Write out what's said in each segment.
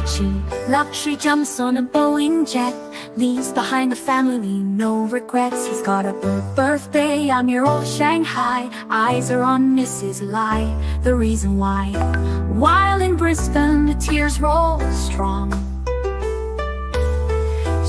Archie, luxury jumps on a Boeing jet, leaves behind the family, no regrets. He's got a birthday, I'm your old Shanghai. Eyes are on Mrs. Lai, the reason why. While in Brisbane, the tears roll strong.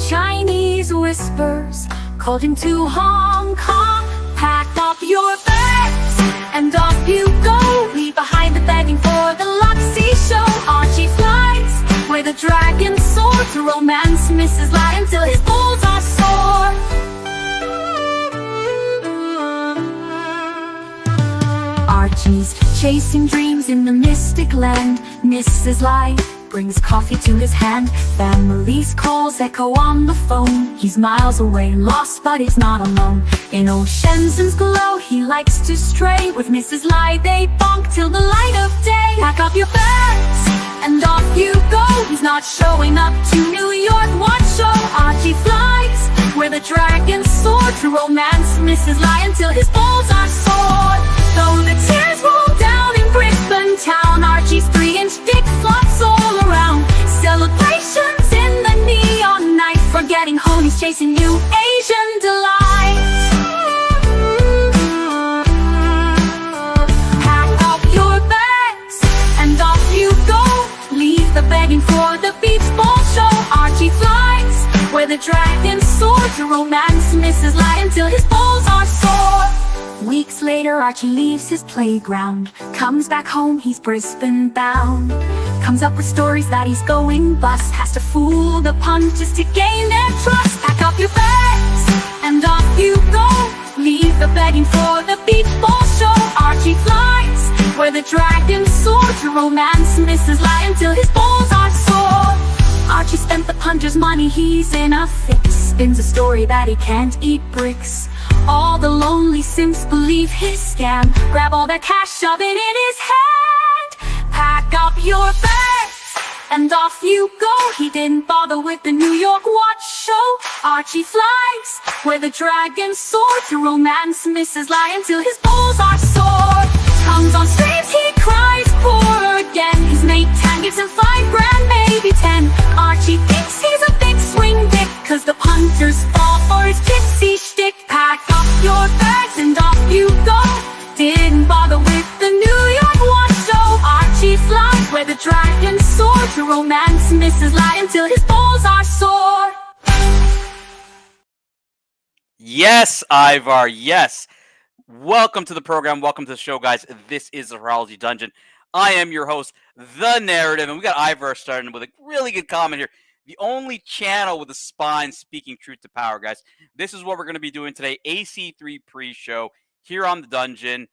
Chinese whispers called him to Hong Kong. Pack up your bags and off you go. Leave behind the begging for the Luxy show. Archie flies where the dragon soared to romance Mrs. Lai until his balls are sore. Archie's chasing dreams in the mystic land. Mrs. Lai brings coffee to his hand. Family's calls echo on the phone. He's miles away, lost but he's not alone. In old Shenzhen's glow, he likes to stray. With Mrs. Lai they bonk till the light of day. Pack up your bags and off you go. He's not showing up to New York, what show? Archie flies where the dragons soar to romance Mrs. Lai until his balls are sore. Though the tears roll down in Brisbane town, Archie's 3-inch dick flops all around. Celebrations in the neon night, forgetting home, he's chasing new Asian delights. Pack up your bags and off you go. Leave the begging for the beach ball show. Archie flies where the dragons soar to romance Mrs. Lai until his balls are sore. Weeks later, Archie leaves his playground, comes back home, he's Brisbane bound. Comes up with stories that he's going bust, has to fool the punters to gain their trust. Pack up your bags and off you go. Leave the begging for the beach ball show. Archie flies where the dragons soar to romance Mrs. Lai until his balls are sore. Archie spent the punter's money, he's in a fix. Spins a story that he can't eat bricks. All the lonely simps believe his scam. Grab all that cash, shove it in his hand. Pack up your bags and off you go. He didn't bother with the New York watch show. Archie flies where the dragons soar to romance Mrs. Lai until his balls are sore. Comes on streams, he cries poor again. His mate Tan gives him $5 grand, maybe 10. Archie thinks he's a big swing dick, cause the punters fall for his gypsy shtick. Pack up your bags and off you go. Didn't bother with the New York watch show. Archie flies where the dragons soar to romance Mrs. Lai until his balls are sore. Yes, Ivar, yes. Welcome to the program. Welcome to the show, guys. This is the Horology Dungeon. I am your host, The Narrative, and we got Ivar starting with a really good comment here. The only channel with a spine speaking truth to power, guys. This is what we're going to be doing today. AC3 pre-show here on the Dungeon.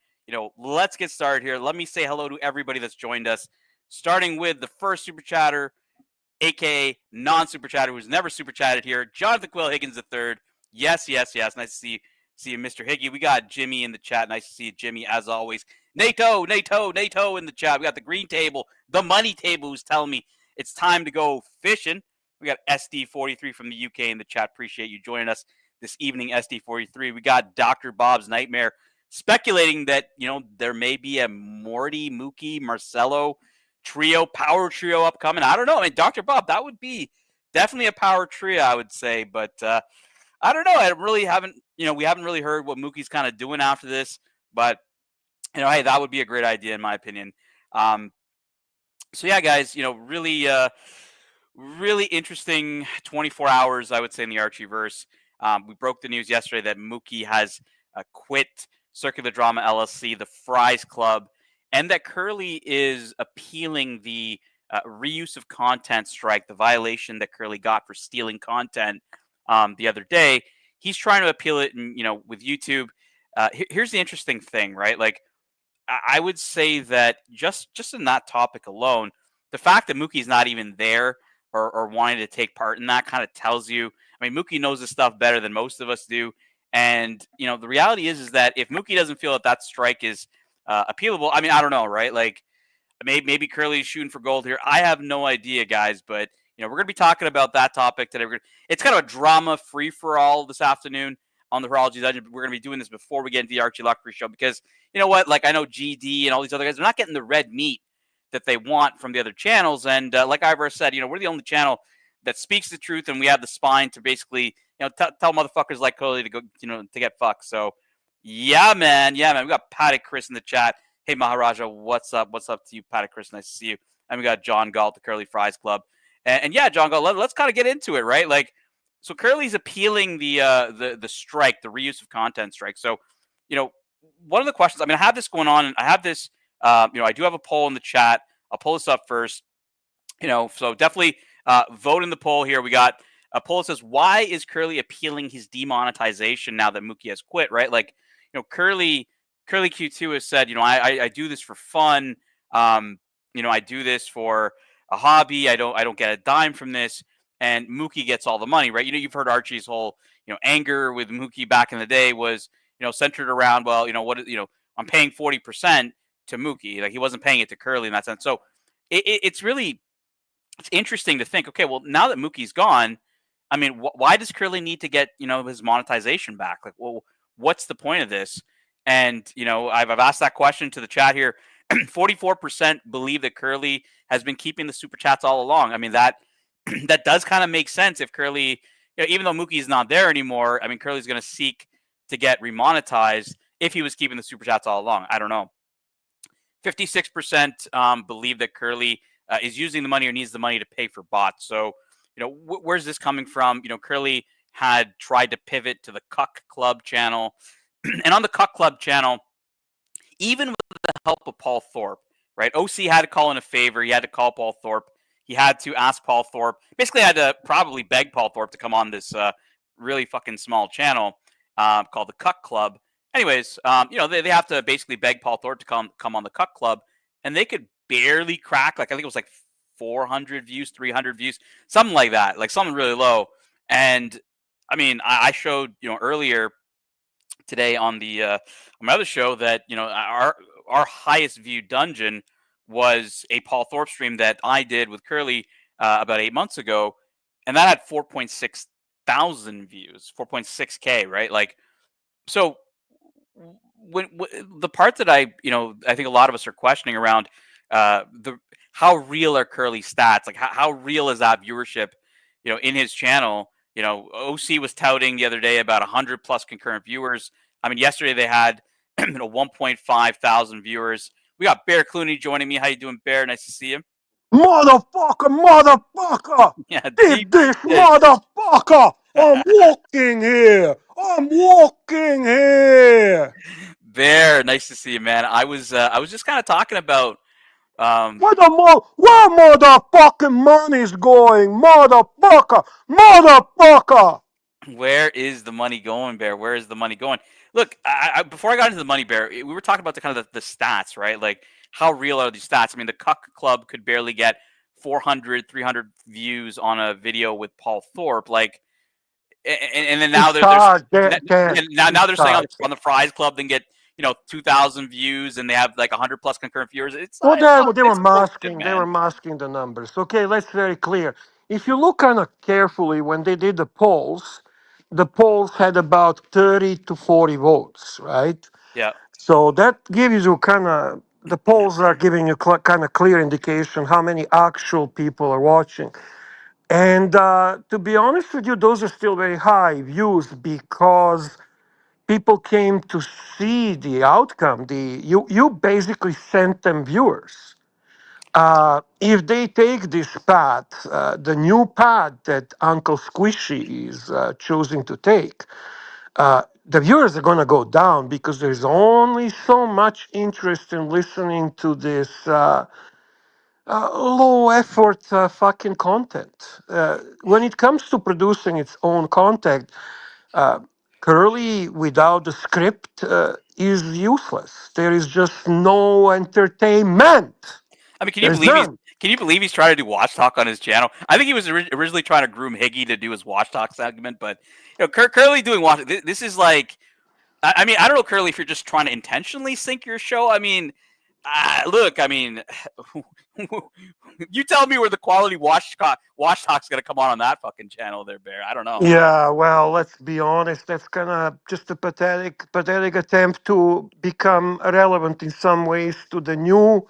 Let's get started here. Let me say hello to everybody that's joined us, starting with the first super chatter, aka non-super chatter, who's never super chatted here, Jonathan Quill Higgins III. Yes. Nice to see you, Mr. Higgy. We got Jimmy in the chat. Nice to see you, Jimmy, as always. NATO in the chat. We got the green table, the money table, who's telling me it's time to go fishing. We got SD43 from the UK in the chat. Appreciate you joining us this evening, SD43. We got Dr. Bob's Nightmare speculating that, there may be a Morty, Mookie, Marcelo power trio upcoming. I don't know. I mean, Dr. Bob, that would be definitely a power trio, I would say. But I don't know. I really haven't, we haven't really heard what Mookie's kind of doing after this. But, hey, that would be a great idea in my opinion. So, yeah, guys, really interesting 24 hours, I would say, in the Archieverse. We broke the news yesterday that Mookie has quit Circular Drama LLC, the Fries Club, and that Curly is appealing the reuse of content strike, the violation that Curly got for stealing content the other day. He's trying to appeal it, and with YouTube. Here's the interesting thing, right? Like, I would say that just in that topic alone, the fact that Mookie's not even there or wanting to take part in that kind of tells you. I mean, Mookie knows this stuff better than most of us do, and the reality is that if Mookie doesn't feel that strike is appealable, I mean, I don't know, right? Like, maybe Curly's shooting for gold here. I have no idea, guys, but we're going to be talking about that topic today. It's kind of a drama free-for-all this afternoon on the Horology Dungeon. We're going to be doing this before we get into the Archie Luck pre-show because, you know what? Like, I know GD and all these other guys, they're not getting the red meat that they want from the other channels. And like Ivor said, we're the only channel that speaks the truth, and we have the spine to basically, tell motherfuckers like Cody to go, to get fucked. So, yeah, man. We got Paddock Chris in the chat. Hey, Maharaja, what's up? What's up to you, Paddock Chris? Nice to see you. And we got John Galt, the Curly Fries Club. And yeah, John Galt, let's kind of get into it, right? Like, so Curly's appealing the strike, the reuse of content strike. So, one of the questions, I mean, I have this going on, and I have this, I do have a poll in the chat. I'll pull this up first. So definitely vote in the poll here. We got a poll that says, why is Curly appealing his demonetization now that Mookie has quit, right? Like, Curly Q2 has said, I do this for fun. I do this for a hobby. I don't get a dime from this. And Mookie gets all the money, right? You've heard Archie's whole, anger with Mookie back in the day was, centered around, well, I'm paying 40% to Mookie. Like, he wasn't paying it to Curly in that sense. So it's really, it's interesting to think, okay, well, now that Mookie's gone, I mean, why does Curly need to get, his monetization back? Like, well, what's the point of this? And, I've asked that question to the chat here. 44% believe that Curly has been keeping the super chats all along. I mean, that does kind of make sense if Curly, even though Mookie's not there anymore, I mean, Curly's going to seek to get remonetized if he was keeping the super chats all along. I don't know. 56% believe that Curly is using the money or needs the money to pay for bots. So, where's this coming from? Curly had tried to pivot to the Cuck Club channel. And on the Cuck Club channel, even with the help of Paul Thorpe, right? OC had to call in a favor. He had to call Paul Thorpe. He had to ask Paul Thorpe. Basically, had to probably beg Paul Thorpe to come on this really fucking small channel called the Cuck Club. Anyways, they have to basically beg Paul Thorpe to come on the Cuck Club, and they could barely crack, like, I think it was like 400 views, 300 views, something like that, like something really low. And I mean, I showed, earlier today on the on my other show that, our highest viewed dungeon was a Paul Thorpe stream that I did with Curly about 8 months ago, and that had 4.6 thousand views, 4.6K, right? Like, so when the part that I think a lot of us are questioning around the how real are Curly stats? Like, how real is that viewership, in his channel? OC was touting the other day about 100 plus concurrent viewers. I mean, yesterday they had 1.5 thousand viewers. We got Bear Clooney joining me. How you doing, Bear? Nice to see you. Motherfucker! Yeah, Did deep this, dish. motherfucker! I'm walking here! I'm walking here! Bear, nice to see you, man. I was just kind of talking about um, Where motherfucking money's going, motherfucker! Motherfucker! where is the money going, Bear? Where is the money going? Look, before I got into the money, Bear, we were talking about the kind of the stats, right? Like, how real are these stats? I mean, the Cuck Club could barely get 400, 300 views on a video with Paul Thorpe. Like, and then now It's there's hard, Dan. now It's they're saying on hard. the Fries Club they can get 2,000 views and they have like 100 plus concurrent viewers. Well, they were It's bullshit, masking. They were man. masking the numbers. Okay, let's very clear. If you look kind of carefully when they did the polls had about 30 to 40 votes, right? Yeah. So that gives you kind of the polls are giving you kind of clear indication how many actual people are watching. And to be honest with you, those are still very high views because people came to see the outcome. You basically sent them viewers. If they take this path, the new path that Uncle Squishy is choosing to take, the viewers are going to go down because there's only so much interest in listening to this low effort fucking content. When it comes to producing its own content, uh, Curly without the script is useless. There is just no entertainment. I mean, There's none. can you believe he's trying to do watch talk on his channel? I think he was originally trying to groom Higgy to do his watch talk segment, but Curly doing watch. This is like, I mean, I don't know, Curly, if you're just trying to intentionally sink your show. I mean, look, I mean, you tell me where the quality watch talk's gonna come on that fucking channel there, Bear. I don't know. Yeah, well, let's be honest. That's kind of just a pathetic attempt to become relevant in some ways to the new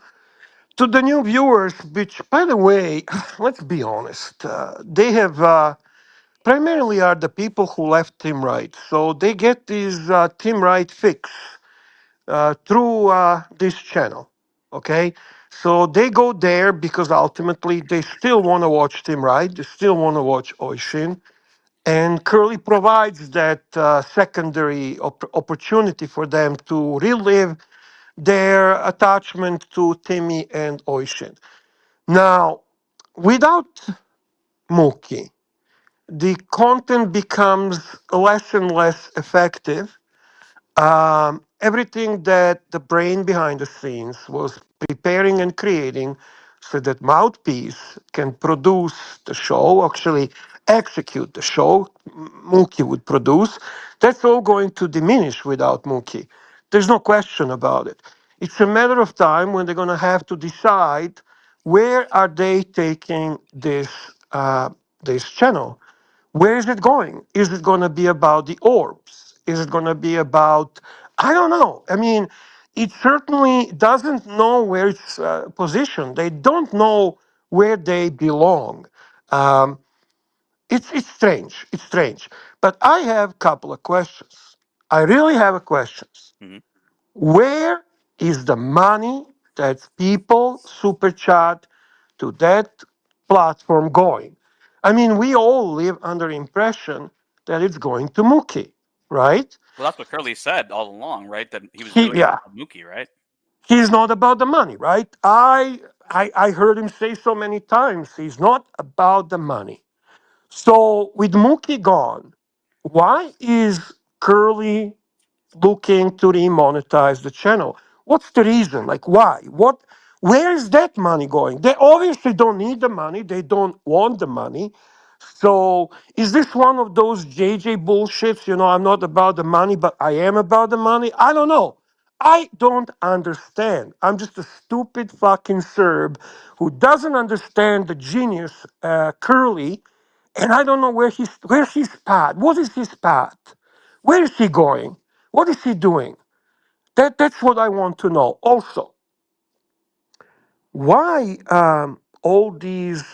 To the new viewers, which, by the way, let's be honest, they have primarily are the people who left Team Right. So they get this Team Right fix through this channel. Okay, so they go there because ultimately they still want to watch Team Right. They still want to watch Oishin, and Curly provides that secondary opportunity for them to relive their attachment to Timmy and Oishin. Now, without Mookie, the content becomes less and less effective. Everything that the brain behind the scenes was preparing and creating so that Mouthpiece can produce the show, actually execute the show Mookie would produce, that's all going to diminish without Mookie. There's no question about it. It's a matter of time when they're going to have to decide where are they taking this channel. Where is it going? Is it going to be about the orbs? Is it going to be about, I don't know. I mean, it certainly doesn't know where it's positioned. They don't know where they belong. Um, it's strange. It's strange. But I have a couple of questions. I really have a questions. Hmm. Where is the money that people super chat to that platform going? I mean, we all live under impression that it's going to Mookie, right? Well, that's what Curly said all along, right? That he was He, doing it yeah, for Mookie, right? he's not about the money, right? I heard him say so many times he's not about the money. So with Mookie gone, why is Curly looking to remonetize the channel? What's the reason? Like, why? What? Where is that money going? They obviously don't need the money. They don't want the money. So, is this one of those JJ bullshits? You know, I'm not about the money, but I am about the money. I don't know. I don't understand. I'm just a stupid fucking Serb who doesn't understand the genius Curly, and I don't know where's his path. What is his path? Where is he going? What is he doing? That's what I want to know. Also, why all these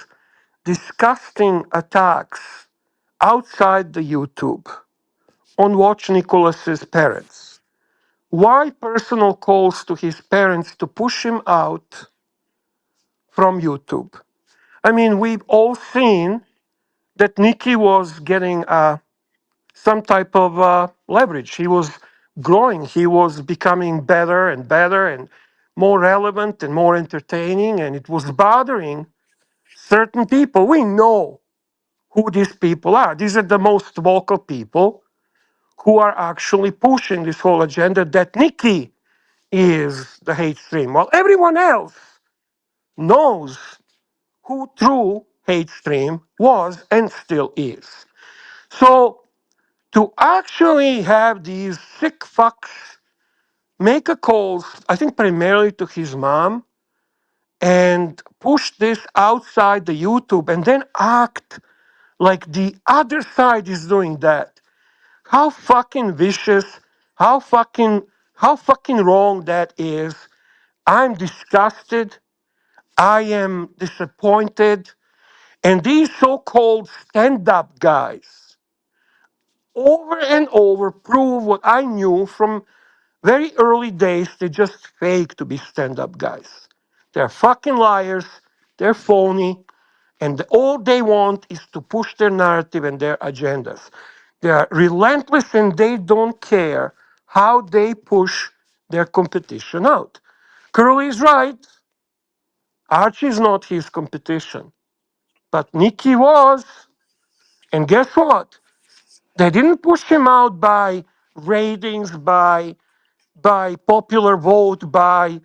disgusting attacks outside the YouTube on Watch Nicholas's parents? Why personal calls to his parents to push him out from YouTube? I mean, we've all seen that Nikki was getting some type of leverage. He was growing. He was becoming better and better and more relevant and more entertaining. And it was bothering certain people. We know who these people are. These are the most vocal people who are actually pushing this whole agenda that Nikki is the hate stream, while everyone else knows who true hate stream was and still is. So to actually have these sick fucks make a call, I think primarily to his mom, and push this outside the YouTube and then act like the other side is doing that. How fucking vicious, how fucking how fucking wrong that is. I'm disgusted. I am disappointed. And these so-called stand-up guys over and over prove what I knew from very early days. They just fake to be stand-up guys. They're fucking liars. They're phony. And all they want is to push their narrative and their agendas. They are relentless and they don't care how they push their competition out. Curly is right. Archie is not his competition. But Nikki was. And guess what? They didn't push him out by ratings, by popular vote, by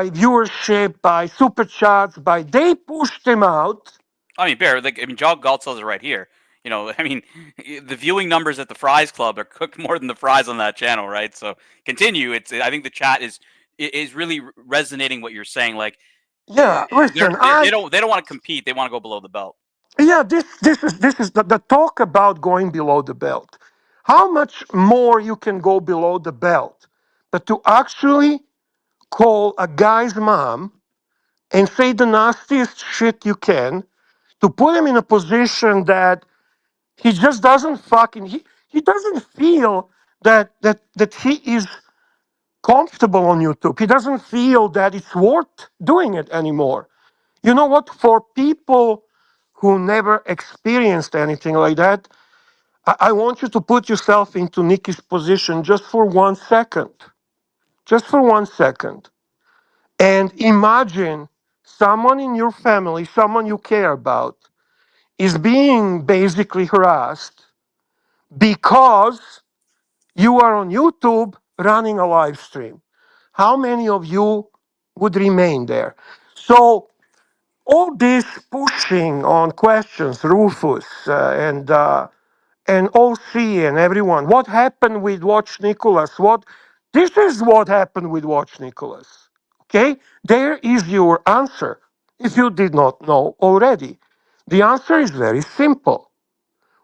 viewership, by super chats, by they pushed him out. I mean, Bear, like, I mean, John Galt says it right here. You know, I mean, the viewing numbers at the Fries Club are cooked more than the fries on that channel, right? So continue. I think the chat is really resonating what you're saying. Like, Yeah, listen, they don't want to compete. They want to go below the belt. yeah, this is the talk about going below the belt. How much more you can go below the belt, but to actually call a guy's mom and say the nastiest shit you can to put him in a position that he just doesn't fucking he doesn't feel that he is comfortable on YouTube. He doesn't feel that it's worth doing it anymore. You know what? For people who never experienced anything like that, I want you to put yourself into Nikki's position just for 1 second. Just for 1 second. And imagine someone in your family, someone you care about, is being basically harassed because you are on YouTube running a live stream. How many of you would remain there? So, all this pushing on questions, Rufus and OC and everyone, what happened with Watch Nicholas? This is what happened with Watch Nicholas. Okay? There is your answer if you did not know already. The answer is very simple.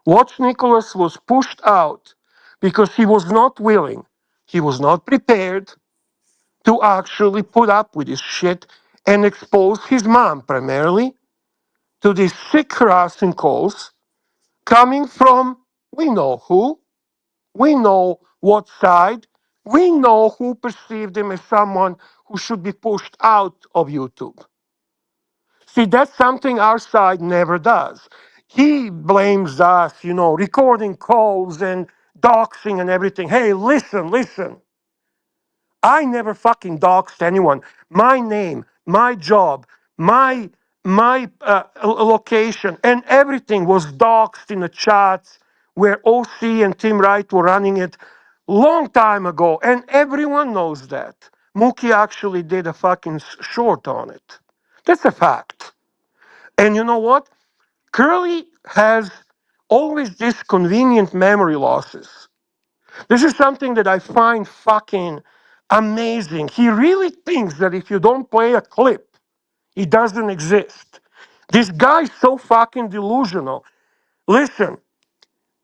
Watch Nicholas was pushed out because he was not willing, he was not prepared to actually put up with this shit and expose his mom primarily to these sick harassing calls coming from we know who, we know what side, we know who perceived him as someone who should be pushed out of YouTube. See, that's something our side never does. He blames us, recording calls and doxing and everything. Hey, listen. I never fucking doxed anyone. My name, my job, my location, and everything was doxed in the chats where OC and Tim Wright were running it long time ago, and everyone knows that. Mookie actually did a fucking short on it. That's a fact. And you know what? Curly has always these convenient memory losses. This is something that I find fucking amazing. He really thinks that if you don't play a clip, it doesn't exist. This guy's so fucking delusional. Listen,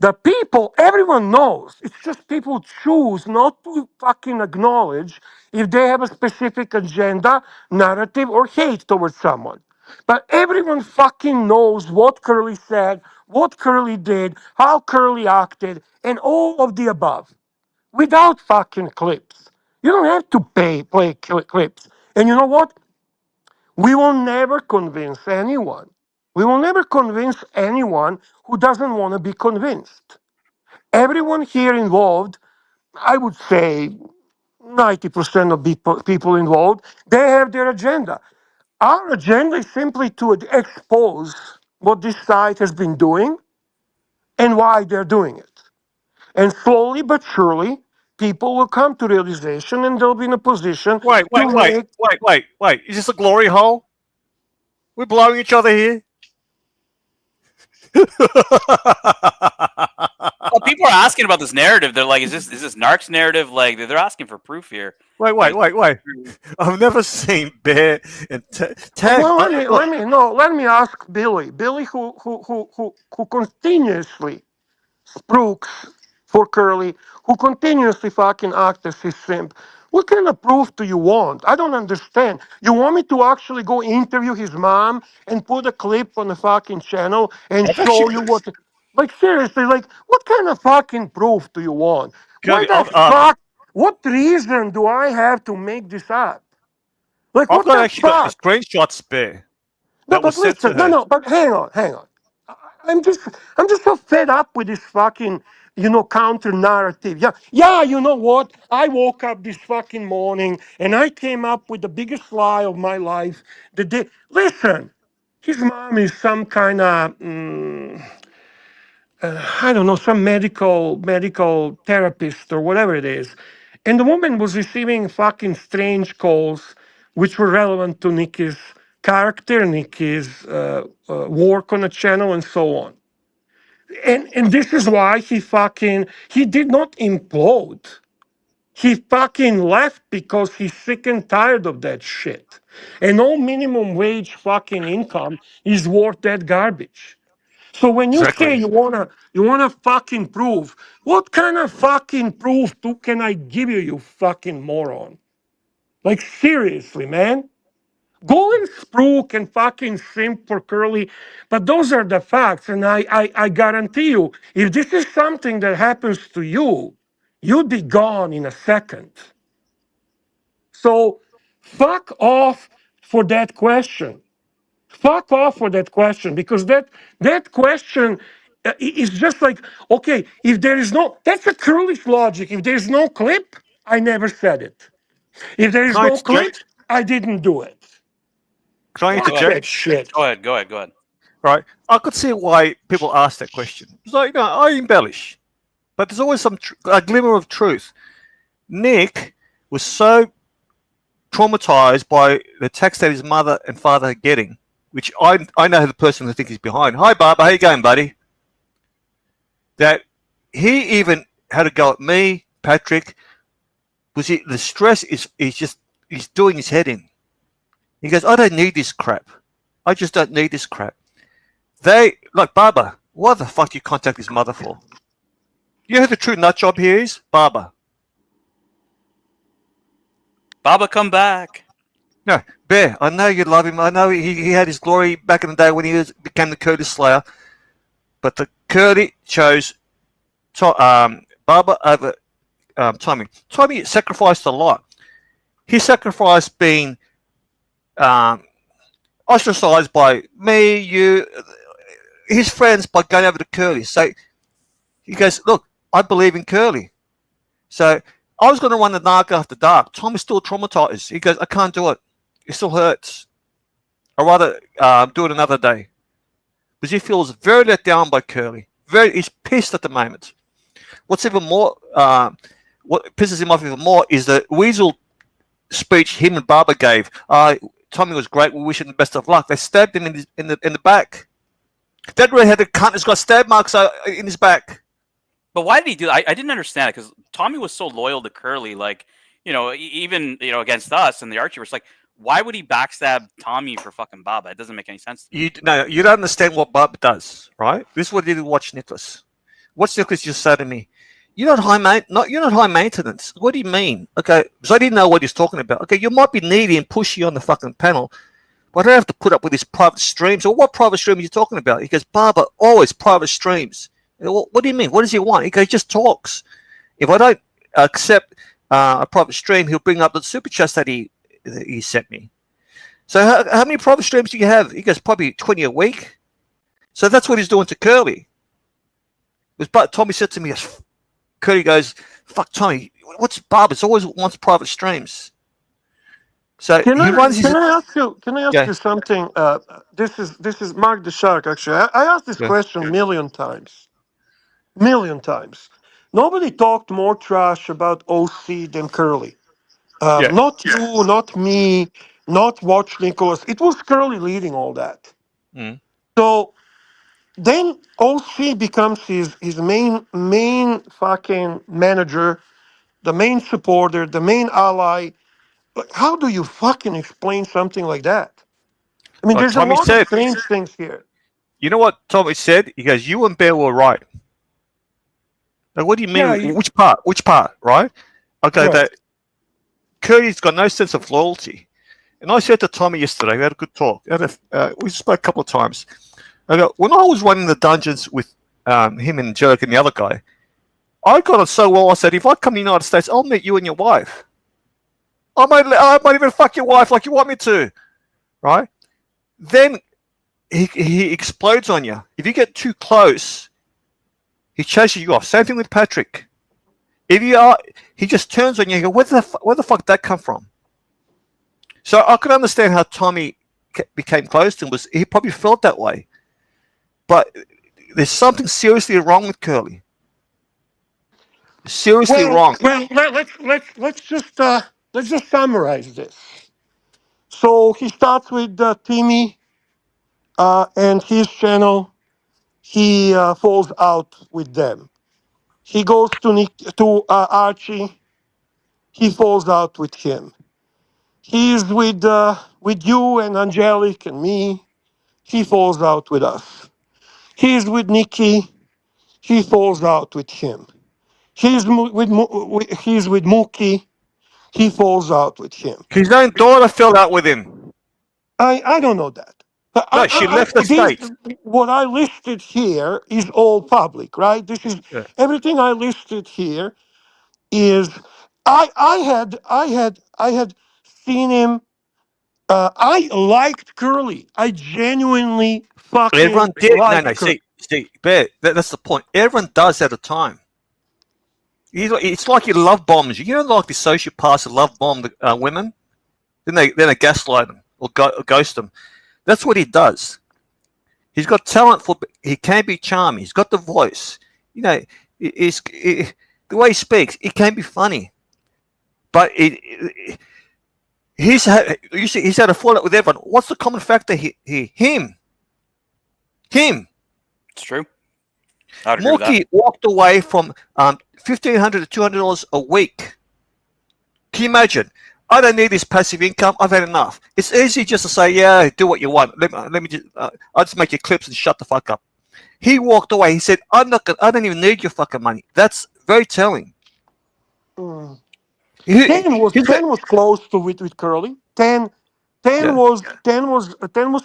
the people, everyone knows. It's just people choose not to fucking acknowledge if they have a specific agenda, narrative, or hate towards someone. But everyone fucking knows what Curly said, what Curly did, how Curly acted, and all of the above without fucking clips. You don't have to play clips. And you know what? We will never convince anyone. We will never convince anyone who doesn't want to be convinced. Everyone here involved, I would say 90% of people involved, they have their agenda. Our agenda is simply to expose what this site has been doing and why they're doing it. And slowly but surely, people will come to realization and they'll be in a position Wait, to wait, wait, make. wait, wait, wait. Is this a glory hole? We're blowing each other here? Well, people are asking about this narrative. They're like, is this Narc's narrative? Like, they're asking for proof here. Wait. Like, I've never seen Bear and Tag. Well, let me ask Billy. Billy, who continuously spooks for Curly, who continuously fucking acts as his simp. What kind of proof do you want? I don't understand. You want me to actually go interview his mom and put a clip on the fucking channel and That's actually show you what? Like seriously, like what kind of fucking proof do you want? Why Kirby. the fuck? What reason do I have to make this up? Like I've what got the actually got a fuck? screenshot spare No, that but was sent to listen, her. no, but hang on. I'm just, I'm just so fed up with this fucking, counter narrative. Yeah. You know what? I woke up this fucking morning and I came up with the biggest lie of my life. Listen, his mom is some kind of, I don't know, some medical therapist or whatever it is. And the woman was receiving fucking strange calls which were relevant to Nikki's character, Nikki's work on the channel, and so on. And this is why he did not implode. He fucking left because he's sick and tired of that shit. And no minimum wage fucking income is worth that garbage. So when you say Exactly. you wanna fucking prove, what kind of fucking proof can I give you, you fucking moron? Like seriously, man. Golden Sprue can fucking simp for Curly, but those are the facts. And I guarantee you, if this is something that happens to you, you'd be gone in a second. So fuck off for that question. Fuck off for that question, because that question is just like, okay, if there is no, that's a Curly's logic. If there's no clip, I never said it. If there is Can I no clip, interject? I didn't do it. Can I Go Fuck ahead. that interject? shit. Go ahead. Go ahead. Go ahead. Right. I could see why people ask that question. It's like, I embellish, but there's always a glimmer of truth. Nick was so traumatized by the text that his mother and father are getting, which I know the person who think is behind. Hi, Barbara. How you going, buddy? That he even had to go at me, Patrick. The stress is he's doing his head in. He goes, I don't need this crap. I just don't need this crap. Like, Barbara, what the fuck do you contact his mother for? You know who the true nut job here is? Barbara. Baba, come back. No, Bear, I know you love him. I know he had his glory back in the day when he became the Curtis Slayer. But the Curly chose Barbara over Tommy. Tommy sacrificed a lot. He sacrificed being ostracized by me, you, his friends, by going over to Curly. So he goes, look, I believe in Curly. So I was going to run the Narc after dark. Tommy's still traumatized. He goes, I can't do it. It still hurts. I'd rather do it another day. Because he feels very let down by Curly. He's pissed at the moment. What's even more, what pisses him off even more is the Weasel speech him and Barbara gave. Tommy was great. We wish him the best of luck. They stabbed him in the back. That redheaded cunt has got stab marks in his back. But why did he do that? I didn't understand it, because Tommy was so loyal to Curly. Like, even against us and the Archieverse. Like, why would he backstab Tommy for fucking Baba? It doesn't make any sense to me. You don't understand what Barbara does, right? This is what he did watch Nicholas. What's Nicholas just said to me? You're not high maintenance. What do you mean? Okay, because I didn't know what he's talking about. Okay, you might be needy and pushy on the fucking panel, but I don't have to put up with his private streams. Or what private stream are you talking about? He goes, Barbara, always private streams. What do you mean? What does he want? He goes, he just talks. If I don't accept a private stream, he'll bring up the super chats that he sent me. So how many private streams do you have? He goes, probably 20 a week. So that's what he's doing to Curly. But Tommy said to me, Curly goes, fuck Tommy, what's Barbara's always wants private streams. So Can he runs his... I ask you something? This is Mark the Shark, actually. I asked this question a million times. Nobody talked more trash about OC than Curly. Not you, not me, not Watch Nicholas. It was Curly leading all that. Mm. So then OC becomes his main fucking manager, the main supporter, the main ally. Like, how do you fucking explain something like that? I mean, there's a Tommy lot said, of strange things here. you know what Tommy said? He goes, you and Bear were right. Like, what do you mean? Yeah, Which part? Right? Okay, right. that Curly's got no sense of loyalty. And I said to Tommy yesterday, we had a good talk. We spoke a couple of times. I go, when I was running the dungeons with him and Jerk and the other guy, I got it so well. I said, if I come to the United States, I'll meet you and your wife. I might even fuck your wife like you want me to, right? Then he explodes on you. If you get too close, he chases you off. Same thing with Patrick. He just turns on you and you go, where the fuck did that come from? So I could understand how Tommy became close to him. He probably felt that way. But there's something seriously wrong with Curly. Seriously wrong. Well, let's just summarize this. So he starts with Timmy and his channel. He falls out with them. He goes to Archie. He falls out with him. He's with you and Angelic and me. He falls out with us. He's with Nikki. He falls out with him. He's with Mookie. He falls out with him. His own daughter fell out with him. I don't know that. But No, she left the these, state. what I listed here is all public, right? This is Yeah. everything I listed here is I had seen him. I liked Curly. I genuinely fucking Everyone did. No, liked no. Curly. See, Bear, that's the point. Everyone does at a time. It's like he love bombs. You know, like the sociopaths that love bomb the women. Then they gaslight them or ghost them. That's what he does. He's got talent for. He can be charming. He's got the voice. You know, the way he speaks, it can be funny. But he's had a fallout with everyone. What's the common factor? Him. It's true. I would agree with that. Mookie walked away from $1,500 to $200 a week. Can you imagine? I don't need this passive income. I've had enough. It's easy just to say, yeah, do what you want. Let me just, I'll just make your clips and shut the fuck up. He walked away. He said, I don't even need your fucking money. That's very telling. Mm. He- 10 was he's got- 10 was close to with Curly. 10 Yeah. was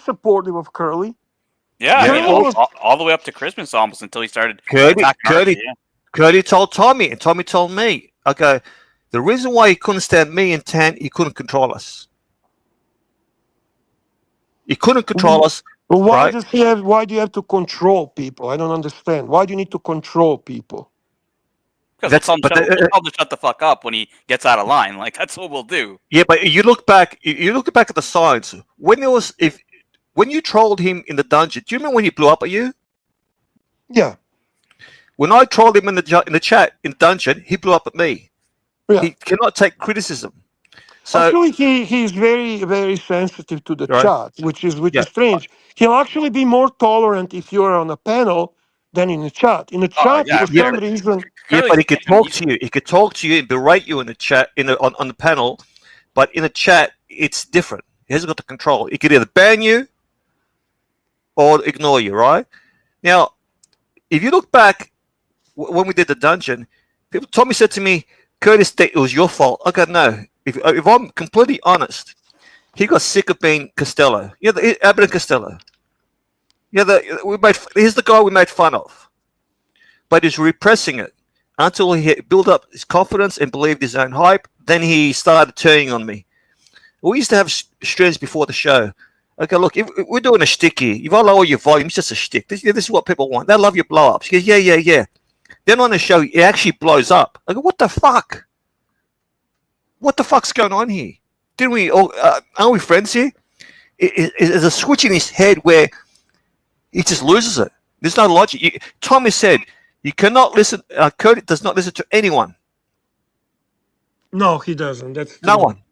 supportive of Curly. Yeah, I Yeah, mean, well- all the way up to Christmas almost until he started Curdy, attacking Curdy, Archie, yeah. Curdy told Tommy, and Tommy told me, okay, the reason why he couldn't stand me and Tan, he couldn't control us. He couldn't control us. But why Right. does he have? Why do you have to control people? I don't understand. Why do you need to control people? Because That's- we'll but tell him to shut the fuck up when he gets out of line. Like, that's what we'll do. Yeah, but you look back at the signs. When you trolled him in the dungeon, do you remember when he blew up at you? Yeah, When I trolled him in the chat in dungeon, he blew up at me. yeah. He cannot take criticism. So Actually, he's very sensitive to the Right. chat, which is Yeah. strange. He'll actually be more tolerant if you're on a panel than in the chat. In the chat, yeah, for yeah. some reason, yeah, Curly's but he could different. talk to you. He could talk to you and berate you in the chat on the panel, but in the chat it's different. He hasn't got the control. He could either ban you or ignore you. Right now, if you look back when we did the dungeon, Tommy said to me, "Curtis, it was your fault." I go, "No. If I'm completely honest, he got sick of being Costello. Yeah, Abbott and Costello. Yeah, he's the guy we made fun of, but he's repressing it until he built up his confidence and believed his own hype. Then he started turning on me. We used to have streams before the show. Okay, look, if we're doing a shtick here. If I lower your volume, it's just a shtick. This is what people want. They love your blow-ups." He goes, yeah. Then on the show, it actually blows up. I go, what the fuck? What the fuck's going on here? Didn't we? Aren't we friends here? There's a switch in his head where he just loses it. There's no logic. Tommy said you cannot listen. Cody does not listen to anyone. no, he doesn't. That's No one.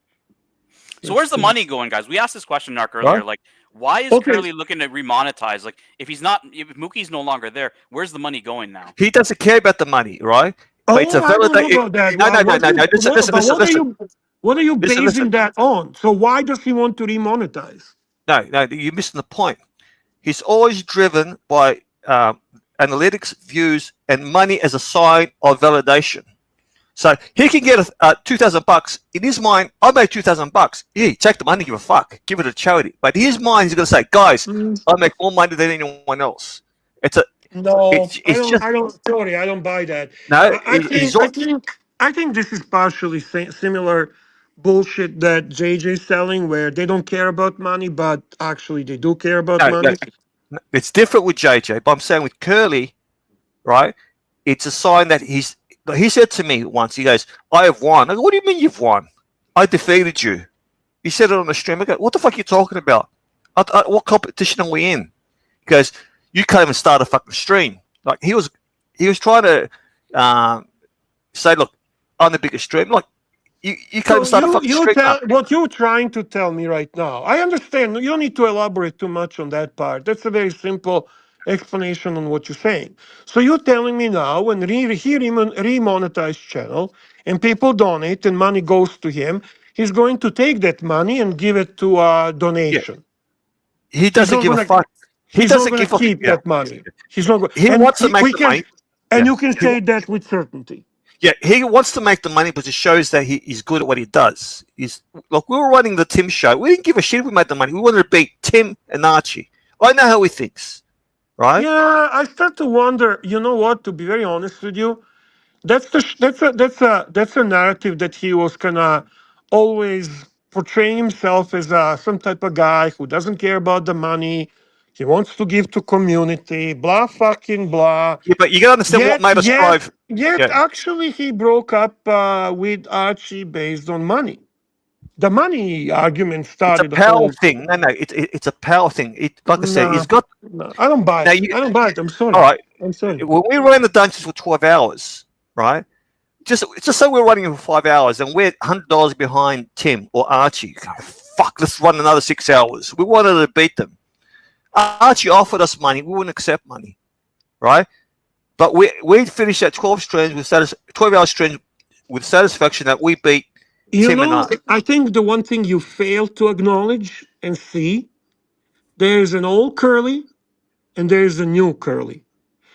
So where's the money going, guys? We asked this question, Narc, earlier. Right. Like, why is Okay. Curly looking to remonetize? Like, if Mookie's no longer there, where's the money going now? He doesn't care about the money, right? Oh, But it's a I don't know validation. about that. No. But Listen. what are you Listen, basing listen. that on? So why does he want to remonetize? No, you're missing the point. He's always driven by analytics, views, and money as a sign of validation. So he can get $2,000 in his mind. I made $2,000. Yeah, take the money, give a fuck, give it to charity. But in his mind, he's going to say, "Guys, I make more money than anyone else." No, It's just I don't. Sorry, I don't buy that. no. I think this is partially similar bullshit that JJ's selling, where they don't care about money, but actually they do care about money. It's different with JJ, but I'm saying with Curly, right? It's a sign that he said to me once, he goes, "I have won." I go, "What do you mean you've won? I defeated you." He said it on the stream. I go, "What the fuck are you talking about? What competition are we in?" He goes, "You can't even start a fucking stream." Like he was trying to say, "Look, I'm the biggest stream." Like you can't even start a fucking stream. What you're trying to tell me right now, I understand. You don't need to elaborate too much on that part. That's a very simple explanation on what you're saying. So you're telling me now when he remonetized channel and people donate and money goes to him, he's going to take that money and give it to a donation. He doesn't not give a gonna- fuck. He He's doesn't not going give to a keep that money. He's not going. He wants to make the money. And Yeah. you can say that with certainty. Yeah, he wants to make the money because it shows that he's good at what he does. He's Look, we were running the Tim show. We didn't give a shit if we made the money. We wanted to beat Tim and Archie. I know how he thinks, right? Yeah, I start to wonder. You know what? To be very honest with you, that's a narrative that he was kind of always portraying himself as some type of guy who doesn't care about the money. He wants to give to community. Blah fucking blah. Yeah, but you got to understand what Yet, made us yet, drive. yet, Yeah, actually, he broke up with Archie based on money. The money argument it's a started the power whole. thing. No, it's a power thing. Like I said, he's No, got no, I don't buy now. it. I don't buy it. I'm All sorry. right. I'm sorry. When we ran the dungeons for 12 hours, right? Just say we're running for 5 hours and we're $100 behind Tim or Archie. Fuck, let's run another 6 hours. We wanted to beat them. Archie offered us money. We wouldn't accept money, right? But we finished at 12 hours strange with satisfaction that we beat You Tim and know, Archie. I think the one thing you fail to acknowledge and see, there's an old curly and there's a new curly.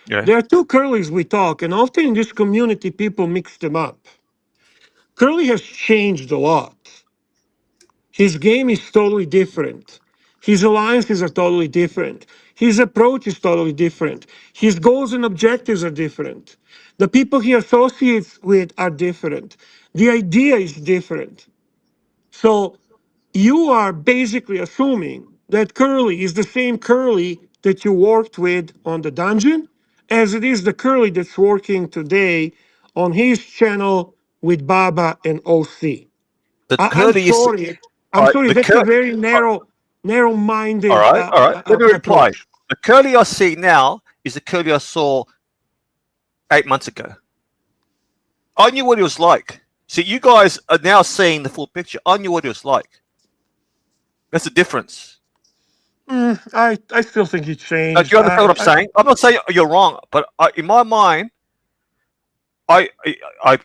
Yeah. There are two curlies we talk, and often in this community, people mix them up. Curly has changed a lot. His game is totally different. His alliances are totally different. His approach is totally different. His goals and objectives are different. The people he associates with are different. The idea is different. So you are basically assuming that Curly is the same Curly that you worked with on the dungeon as it is the Curly that's working today on his channel with Baba and OC. The I'm curly is sorry. all I'm right. sorry. That's a very narrow-minded All right. Let me reply. approach. The curly I see now is the curly I saw 8 months ago. I knew what he was like. See, you guys are now seeing the full picture. I knew what he was like. That's the difference. I still think he Do changed. you understand what I'm saying? I'm not saying you're wrong, but in my mind, I I,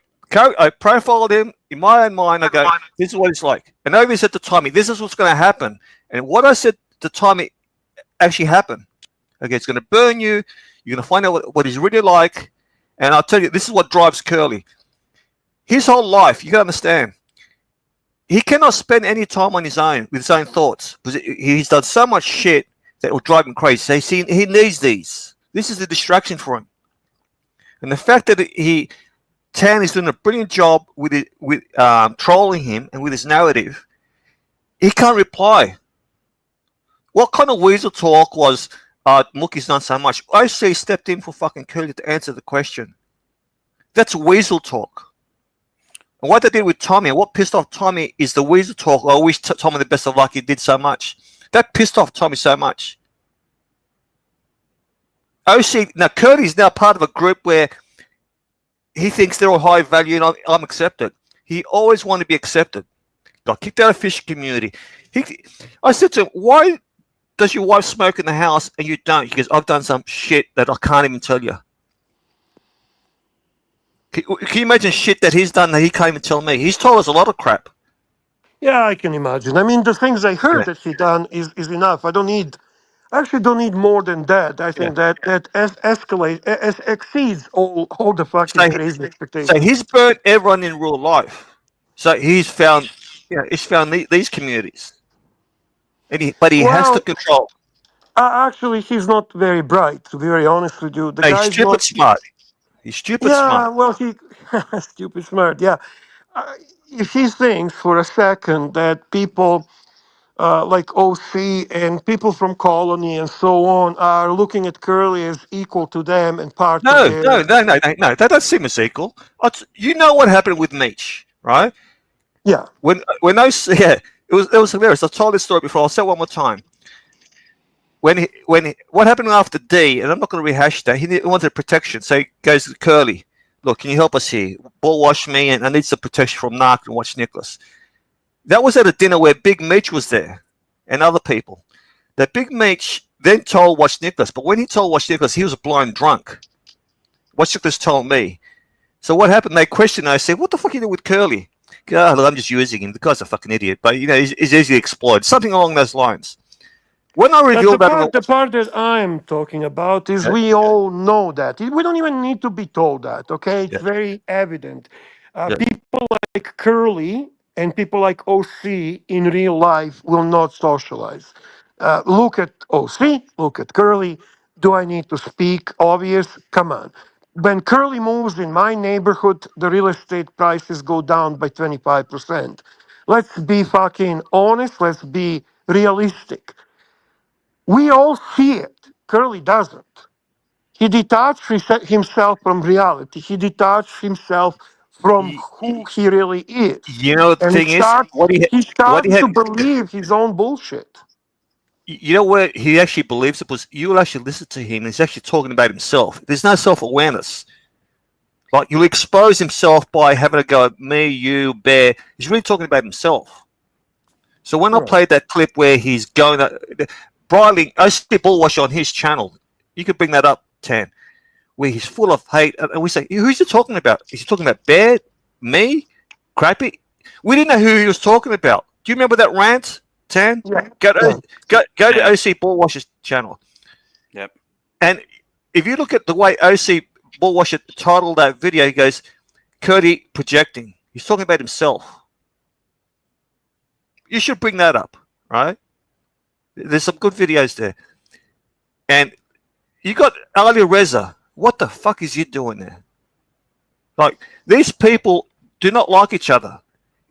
I profiled him. In my own mind, I go, this is what he's like. And I even said to Tommy, this is what's going to happen. And what I said to Tommy actually happened. Okay, it's going to burn you. You're going to find out what he's really like. And I'll tell you, this is what drives Curly. His whole life, you got to understand, he cannot spend any time on his own with his own thoughts because he's done so much shit that will drive him crazy. So he needs these. This is a distraction for him. And the fact that Tan is doing a brilliant job with trolling him and with his narrative, he can't reply. What kind of weasel talk was Mookie's done so much? I see stepped in for fucking Curly to answer the question. That's weasel talk. And what they did with Tommy, and what pissed off Tommy is the weasel talk. I wish Tommy the best of luck. He did so much. That pissed off Tommy so much. Now Curly's now part of a group where he thinks they're all high value and I'm accepted. He always wanted to be accepted. Got kicked out of fishing community. I said to him, why does your wife smoke in the house and you don't? He goes, I've done some shit that I can't even tell you. Can you imagine shit that he's done that he can't even tell me? He's told us a lot of crap. Yeah, I can imagine. I mean, the things I heard Yeah. that he done is enough. I actually don't need more than that. I Yeah. think that exceeds all the fucking So, crazy so expectations. he's burnt everyone in real life. So he's found these communities. But he has to Well, control. actually, he's not very bright. To be very honest with you, the No, he's guy's stupid not. smart. He's stupid Yeah, smart. well, he stupid smart. Yeah, uh, if he thinks for a second that people like OC and people from Colony and so on are looking at Curly as equal to them and part of No, their. no, no, no, no, no. That doesn't seem as equal. You know what happened with Meech, right? Yeah, When those yeah, it was hilarious. I've told this story before. I'll say it one more time. What happened after D, and I'm not going to rehash that. He wanted protection, so he goes to Curly. Look, can you help us here? Ball wash me, and I need some protection from Narc and Watch Nicholas. That was at a dinner where Big Meech was there, and other people. That Big Meech then told Watch Nicholas, but when he told Watch Nicholas, he was a blind drunk. Watch Nicholas told me. So what happened? They questioned. I said, "What the fuck are you doing with Curly?" Oh, look, I'm just using him. The guy's a fucking idiot, but he's easily exploited. Something along those lines. When I But revealed that on the the part that I'm talking about is yeah, we all know that. We don't even need to be told that, okay? It's yeah, very evident. yeah. People like Curly and people like OC in real life will not socialize. Look at OC, look at Curly. Do I need to speak obvious? Come on. When Curly moves in my neighborhood, the real estate prices go down by 25%. Let's be fucking honest. Let's be realistic. We all see it. Curly doesn't. He detached himself from reality. He detached himself from You, who he really is. you know the And thing is, he what he started had, to believe his own bullshit. you know what he actually believes it was. You will actually listen to him. He's actually talking about himself. There's no self-awareness. Like you expose himself by having a go at me, you, Bear. He's really talking about himself. So when I Right. played that clip where he's going, bridling, I see Bullwash on his channel. You could bring that up, Tan, where he's full of hate, and we say, who's he talking about? Is he talking about Bear, me, Crappy? We didn't know who he was talking about. Do you remember that rant, Tan? Yeah. Go to, Yeah. go to Yeah. OC Bullwash's channel, Yep. and if you look at the way OC Bullwasher titled that video, he goes, "Cody projecting." He's talking about himself. You should bring that up, right? There's some good videos there. And you got Ali Reza. What the fuck is he doing there? Like, these people do not like each other.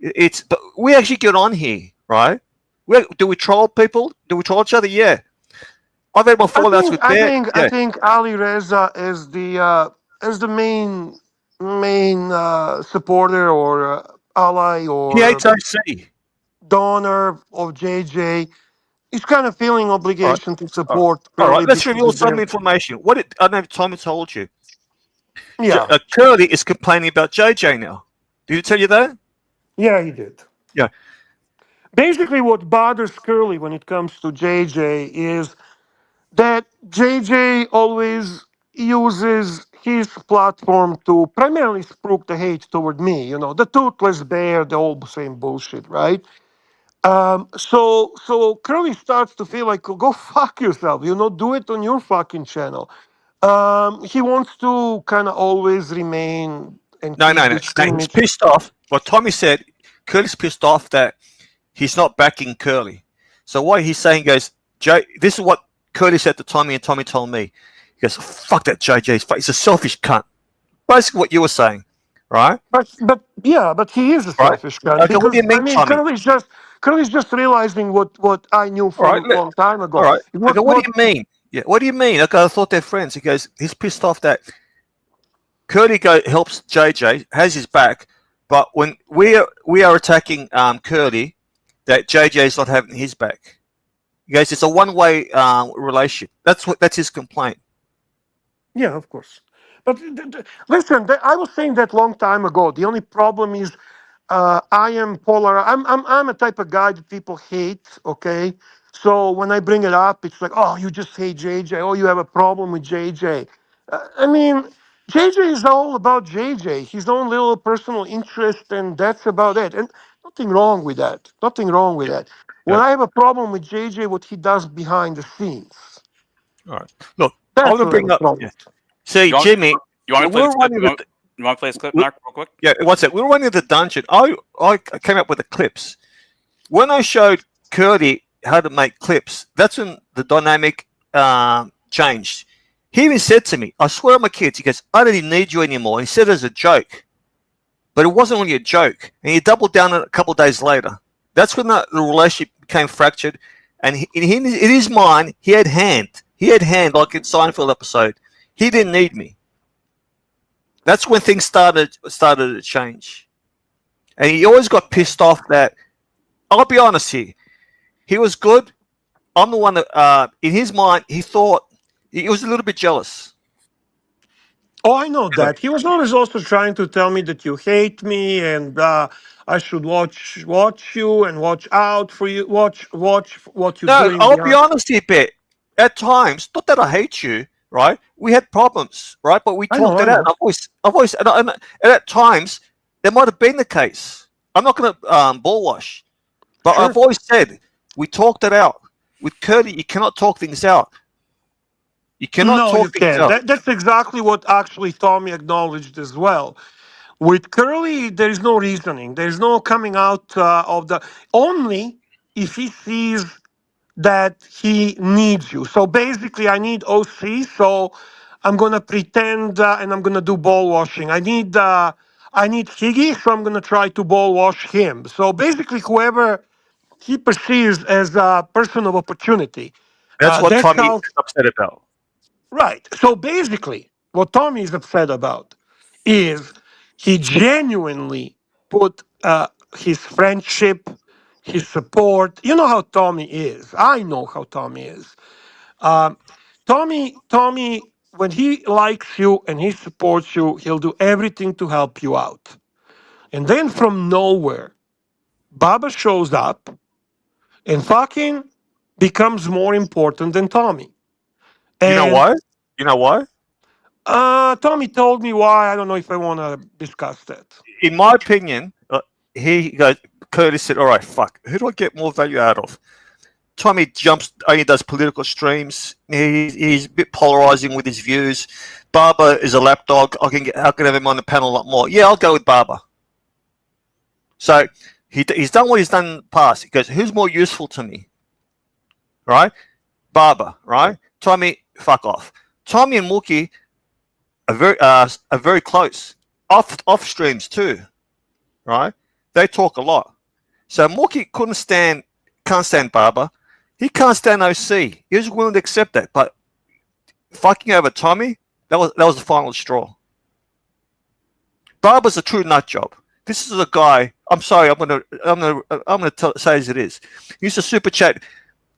But we actually get on here, right? Do we troll people? Do we troll each other? Yeah. I've had my fallouts with Bear. I Yeah. think Ali Reza is the main supporter or ally He or hates OC. donor of JJ. He's kind of feeling All right. obligation to All right. support All right. Curly Let's because reveal of some their information. I don't have time to told you. yeah. Curly is complaining about JJ now. Did he tell you that? Yeah, he did. Yeah. Basically, what bothers Curly when it comes to JJ is that JJ always uses his platform to primarily spruik the hate toward me. You know, the toothless bear, the old same bullshit, right? So Curly starts to feel like, go fuck yourself. You know, do it on your fucking channel. He wants to kind of always remain and No, keep no, no. this No, he's image. pissed off. What Tommy said, Curly's pissed off that he's not backing Curly. So what he's saying goes, Jay, this is what Curly said to Tommy, and Tommy told me. He goes, fuck that JJ. He's a selfish cunt. Basically what you were saying, right? But he is a Right? selfish guy Okay, what do because you I mean, mean Tommy? Curly's just realizing what I knew All right, from a long time all ago. right. Okay, what do What you mean? Yeah, what do you mean? Okay, I thought they're friends. He goes, he's pissed off that Curly helps JJ, has his back, but when we are attacking Curly, that JJ is not having his back. He goes, it's a one-way relationship. That's his complaint. Yeah, of course. But listen, I was saying that long time ago. The only problem is I am polar. I'm a type of guy that people hate. Okay, so when I bring it up, it's like, oh, you just hate JJ. Oh, you have a problem with JJ. I mean, JJ is all about JJ. His own little personal interest, and that's about it. And nothing wrong with that. Nothing wrong with that. When Yeah. I have a problem with JJ, what he does behind the scenes, All right. Look, I want that's to what I have bring a up. problem Yeah. with. See, You want, Jimmy, you want me to play we're this clip? running the. You want to play this clip, we- Mark, real quick? Yeah, what's that? We were running the dungeon. I came up with the clips. When I showed Curdy how to make clips, that's when the dynamic changed. He even said to me, I swear on my kids, he goes, I don't even need you anymore. He said it as a joke. But it wasn't really a joke. And he doubled down a couple of days later. That's when the relationship became fractured. And in his mind, he had hand. He had hand, like in Seinfeld episode. He didn't need me. That's when things started to change. And he always got pissed off that, I'll be honest here, he was good. I'm the one that, in his mind, he thought he was a little bit jealous. Oh, I know You know, that. He was always also trying to tell me that you hate me and I should watch you and watch out for you. Watch what you're no, doing I'll be behind. honest here, Bet. At times, not that I hate you, right? We had problems, right? But we talked I it out. know. And at times, that might have been the case. I'm not going to bullwash, but Sure. I've always said we talked it out. With Curly, you cannot talk things out. You cannot No, you talk things can't. out. That's exactly what actually Tommy acknowledged as well. With Curly, there is no reasoning. There is no coming out of the only if he sees that he needs you. So basically, I need OC. So I'm gonna pretend and I'm gonna do ball washing. I need Higgy, so I'm gonna try to ball wash him. So basically, whoever he perceives as a person of opportunity, That's what that's Tommy is how. upset about. Right. So basically, what Tommy is upset about is he genuinely put his friendship, his support. You know how Tommy is. I know how Tommy is. Um, Tommy, when he likes you and he supports you, he'll do everything to help you out. And then from nowhere, Baba shows up and fucking becomes more important than Tommy. You know And why? You know why? Tommy told me why. I don't know if I want to discuss that. In my opinion, he goes. Curtis said, "All right, fuck. Who do I get more value out of?" Tommy jumps, only does political streams. He's a bit polarizing with his views. Barber is a lapdog. I can have him on the panel a lot more. Yeah, I'll go with Barber. So he's done what he's done in the past. He goes, who's more useful to me? Right? Barber, right? Tommy, fuck off. Tommy and Mookie are very close. Off streams too. Right? They talk a lot. So Mookie can't stand Barber. He can't stand OC. He was willing to accept that, but fucking over Tommy, that was the final straw. Barber's a true nut job. This is a guy. I'm sorry. I'm gonna say as it is. He used to super chat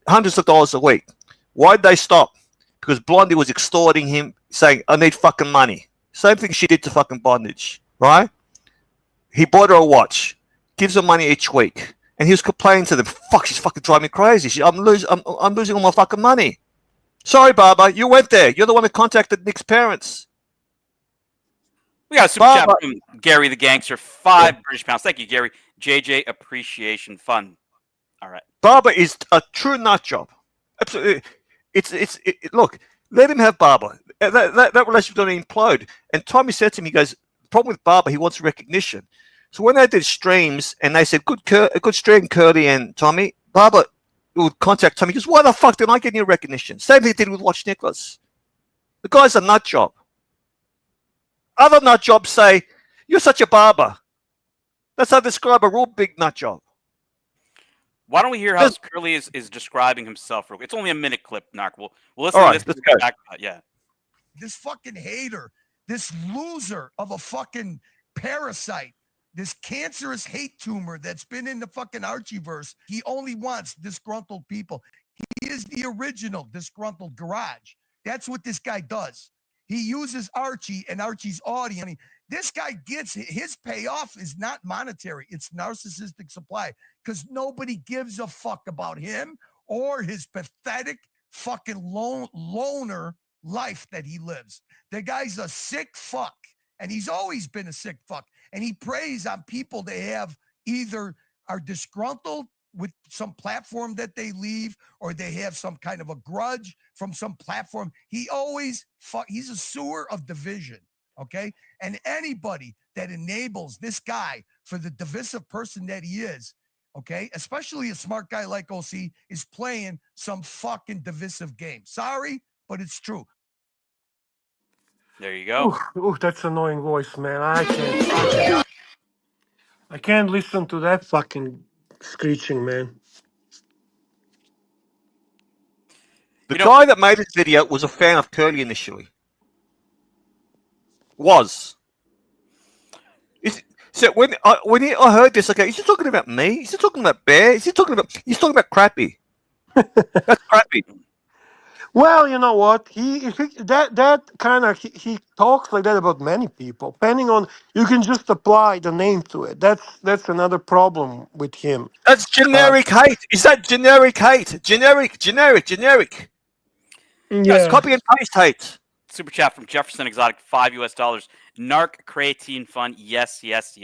hundreds of dollars a week. Why'd they stop? Because Blondie was extorting him, saying, "I need fucking money." Same thing she did to fucking Bondage, right? He bought her a watch, gives her money each week. And he was complaining to them, "Fuck, she's fucking driving me crazy. I'm losing all my fucking money." Sorry, Barber, you went there. You're the one that contacted Nick's parents. We got a super chat from Gary the Gangster, 5 British pounds. Thank you, Gary. JJ Appreciation Fund. All right. Barber is a true nut job. Absolutely. Look, let him have Barber. That relationship's going to implode. And Tommy said to me, he goes, the problem with Barber, he wants recognition. So when they did streams and they said, good stream, Curly and Tommy, Barber would contact Tommy. He goes, why the fuck didn't I get any recognition? Same thing he did with Watch Nicholas. The guy's a nut job. Other nut jobs say, you're such a barber. That's how I describe a real big nut job. Why don't we hear how Curly is describing himself real quick? It's only a minute clip, Narc. We'll listen All to right, this. let's go. Yeah. This fucking hater, this loser of a fucking parasite, this cancerous hate tumor that's been in the fucking Archieverse, he only wants disgruntled people. He is the original disgruntled garage. That's what this guy does. He uses Archie and Archie's audience. This guy gets his payoff is not monetary. It's narcissistic supply because nobody gives a fuck about him or his pathetic fucking loner life that he lives. The guy's a sick fuck, and he's always been a sick fuck. And he preys on people that have either are disgruntled with some platform that they leave, or they have some kind of a grudge from some platform. He always he's a sewer of division. Okay. And anybody that enables this guy for the divisive person that he is, okay, especially a smart guy like OC, is playing some fucking divisive game. Sorry, but it's true. There you go. Ooh, that's annoying voice, man. I can't listen to that fucking screeching, man. The guy that made this video was a fan of Curly initially. So when I heard this, okay, is he talking about me? Is he talking about Bear? He's talking about Crappy. That's Crappy. Well, you know what? He talks like that about many people. Depending on, you can just apply the name to it. That's another problem with him. That's generic hate. Is that generic hate? Generic. That's copy and paste hate. Super chat from Jefferson Exotic, $5 Narc Creatine Fund. Yes. Yes.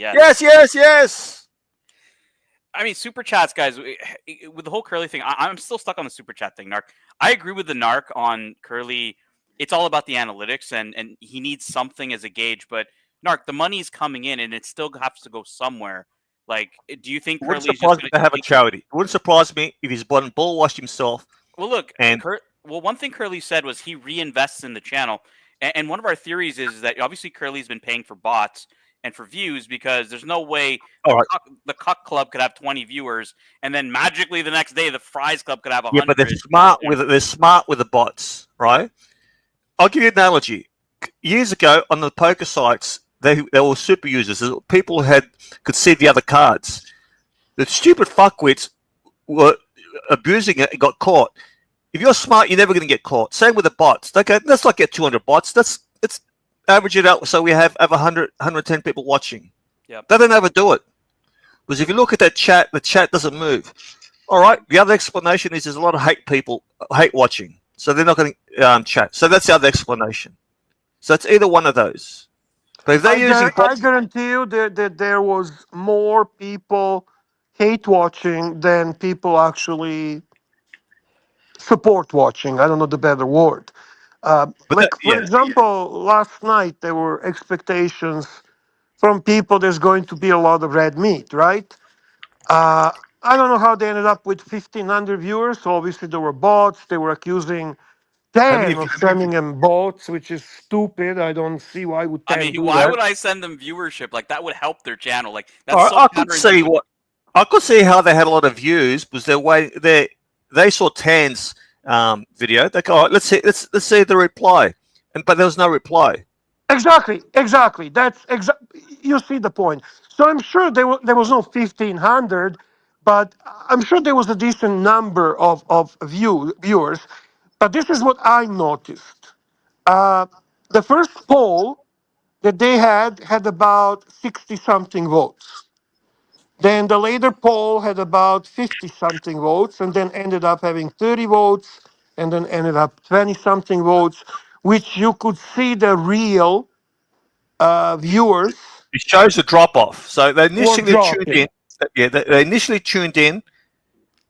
I mean, super chats, guys. With the whole Curly thing, I'm still stuck on the super chat thing, Narc. I agree with the Narc on Curly. It's all about the analytics, and he needs something as a gauge. But Narc, the money's coming in, and it still has to go somewhere. Like, do you think It wouldn't Curly's just surprise me going to to have a continue? charity. It wouldn't surprise me if he's ball washed himself. Well, look, And well, one thing Curly said was he reinvests in the channel, and one of our theories is that obviously Curly's been paying for bots and for views because there's no way all right, the Cuck Club could have 20 viewers and then magically the next day the Fries Club could have yeah, 100. but they're smart with the bots, right? I'll give you an analogy. Years ago on the poker sites, they were super users. People who could see the other cards. The stupid fuckwits were abusing it and got caught. If you're smart, you're never going to get caught. Same with the bots. Okay, let's not get 200 bots. Let's average it out so we have 110 people watching. Yep. They don't overdo it. Because if you look at that chat, the chat doesn't move. All right. The other explanation is there's a lot of hate watching. So they're not going to chat. So that's the other explanation. So it's either one of those. But if they're using I bots, guarantee you that there was more people hate watching than people actually support watching. I don't know the better word. Like, for yeah, example, last night there were expectations from people there's going to be a lot of red meat, right? I don't know how they ended up with 1,500 viewers. So obviously, there were bots. They were accusing how many 10 of sending them bots, which is stupid. I don't see why would I 10 mean, do why that. would I send them viewership? Like that would help their channel. Like all that's right, so counterintuitive. I could see how they had a lot of views because they saw Tan's video. They go, all right, let's see the reply, but there was no reply. Exactly. You see the point. So I'm sure there was no 1,500, but I'm sure there was a decent number of viewers. But this is what I noticed. Uh, the first poll that they had about 60 something votes. Then the later poll had about 50 something votes, and then ended up having 30 votes, and then ended up 20 something votes, which you could see the real viewers It shows a drop off. So they were initially tuned in. dropping. Yeah, they initially tuned in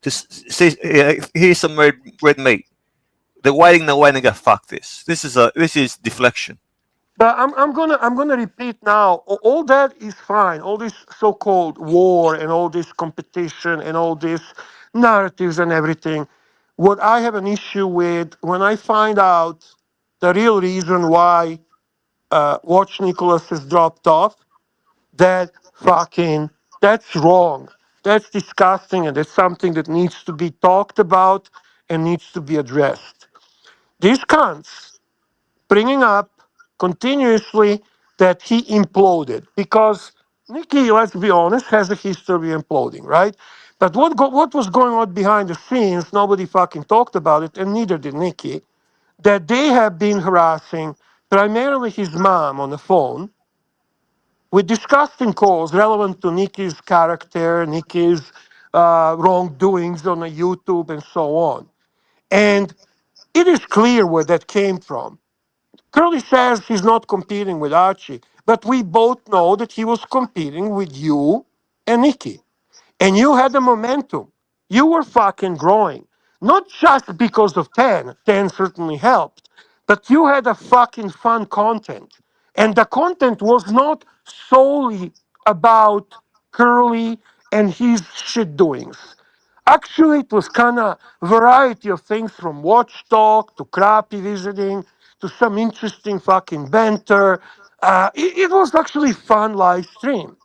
to see here's some red meat. They're waiting. And go, fuck this. This is deflection. But I'm gonna repeat now. All that is fine. All this so-called war and all this competition and all these narratives and everything. What I have an issue with when I find out the real reason why Watch Nicholas has dropped off, that fucking that's wrong. That's disgusting, and that's something that needs to be talked about and needs to be addressed. These cunts bringing up continuously that he imploded because Nikki, let's be honest, has a history of imploding, right? But what was going on behind the scenes, nobody fucking talked about it, and neither did Nikki, that they have been harassing primarily his mom on the phone with disgusting calls relevant to Nikki's character, Nikki's wrongdoings on the YouTube, and so on. And it is clear where that came from. Curly says he's not competing with Archie, but we both know that he was competing with you and Nikki. And you had the momentum. You were fucking growing. Not just because of 10. 10 certainly helped. But you had a fucking fun content. And the content was not solely about Curly and his shit doings. Actually, it was kind of variety of things from watch talk to crappy visiting to some interesting fucking banter. It was actually fun live stream.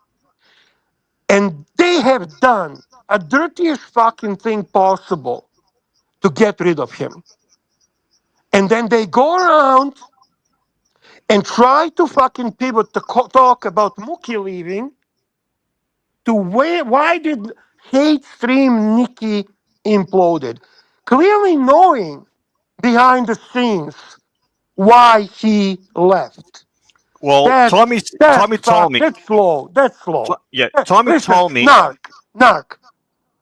And they have done a dirtiest fucking thing possible to get rid of him. And then they go around and try to fucking pivot to talk about Mookie leaving to why did hate stream Nikki imploded? Clearly knowing behind the scenes why he left. Well, Tommy told me. That's slow. That's slow. Yeah, Tommy Listen, told me. narc.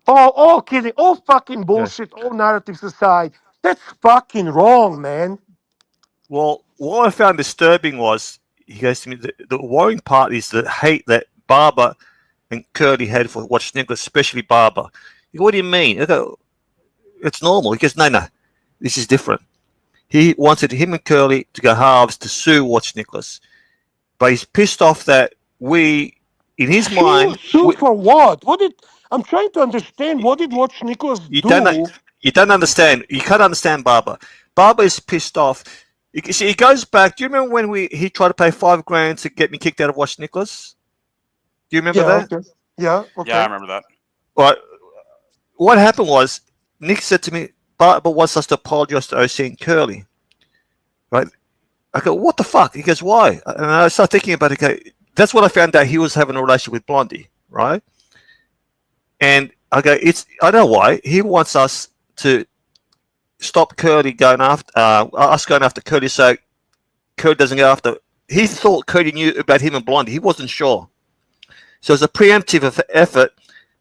All kidding, all fucking Yeah. bullshit, all narratives aside. That's fucking wrong, man. Well, what I found disturbing was he goes to me. The worrying part is the hate that Barber and curly head for watch Nicholas, especially Barber. You go, what do you mean? I go, it's normal. He goes, no, this is different. He wanted him and Curly to go halves to sue Watch Nicholas, but he's pissed off that in his mind, Sue for what? What did I'm trying to understand? What did Watch Nicholas you do? don't understand. You can't understand Barber. Barber is pissed off. You see, he goes back. Do you remember when he tried to pay $5,000 to get me kicked out of Watch Nicholas? Do you remember Yeah. that? Okay. Yeah. Yeah, I Okay. remember that. Well, what happened was Nick said to me, Barber wants us to apologize to OC and Curly. Right? I go, what the fuck? He goes, why? And I start thinking about it. Okay, that's when I found out he was having a relationship with Blondie, right? And I go, I know why. He wants us to stop Curly going after us going after Curly, so Curly doesn't go after. He thought Curly knew about him and Blondie. He wasn't sure. So it's a preemptive effort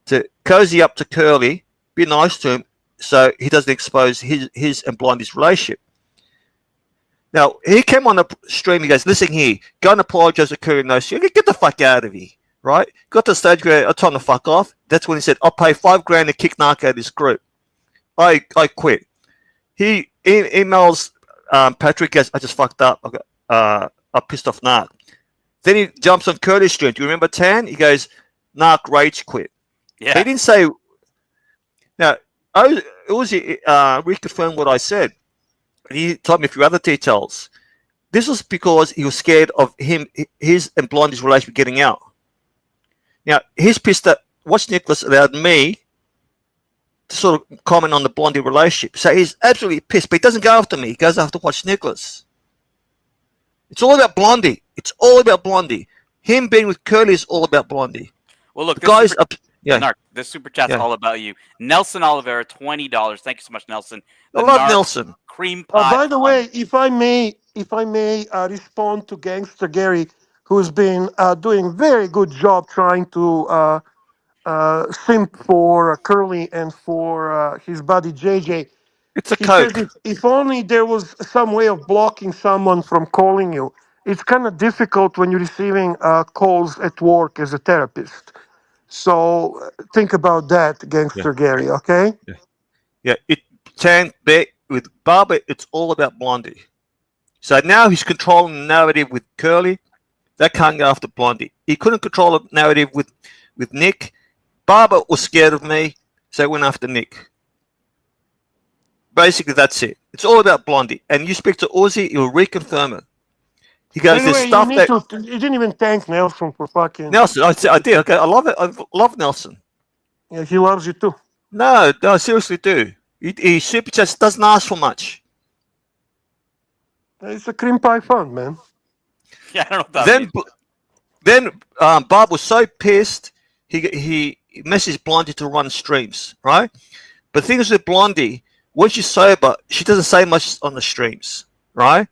to cozy up to Curly, be nice to him, so he doesn't expose his and Blondie's relationship. Now, he came on the stream, he goes, listen here, go and apologize to Curry. No, get the fuck out of here, right? Got to the stage where I told him to fuck off. That's when he said, I'll pay $5,000 to kick Narc out of this group. I quit. He emails Patrick, goes, I just fucked up. I pissed off Narc. Then he jumps on Curly's stream. Do you remember Tan? He goes, Narc rage quit. Yeah. He didn't say. Now, Uzi reconfirmed what I said. He told me a few other details. This was because he was scared of his and Blondie's relationship getting out. Now, he's pissed that Watch Nicholas allowed me to sort of comment on the Blondie relationship. So he's absolutely pissed, but he doesn't go after me. He goes after Watch Nicholas. It's all about Blondie. It's all about Blondie. Him being with Curly is all about Blondie. Well, look, this super chat's all about you. Nelson Oliveira, $20. Thank you so much, Nelson. I love Nelson. Cream pie. By the way, if I may respond to Gangster Gary, who's been doing very good job trying to simp for Curly and for his buddy JJ. It's a He coke. says if only there was some way of blocking someone from calling you. It's kind of difficult when you're receiving calls at work as a therapist. So think about that, Gangster Gary, okay? Yeah, with Barber, it's all about Blondie. So now he's controlling the narrative with Curly. That can't go after Blondie. He couldn't control the narrative with Nick. Barber was scared of me, so he went after Nick. Basically, that's it. It's all about Blondie. And you speak to Ozzy, he'll reconfirm it. He goes, Anyway, there's stuff you didn't even thank Nelson for fucking... Nelson, I did. Okay, I love it. I love Nelson. Yeah, he loves you too. No, I seriously do. He super chats, doesn't ask for much. It's a cream pie fund, man. Yeah, I don't know what that means. Then Bob was so pissed, he messaged Blondie to run streams, right? But the thing is with Blondie, when she's sober, she doesn't say much on the streams, right?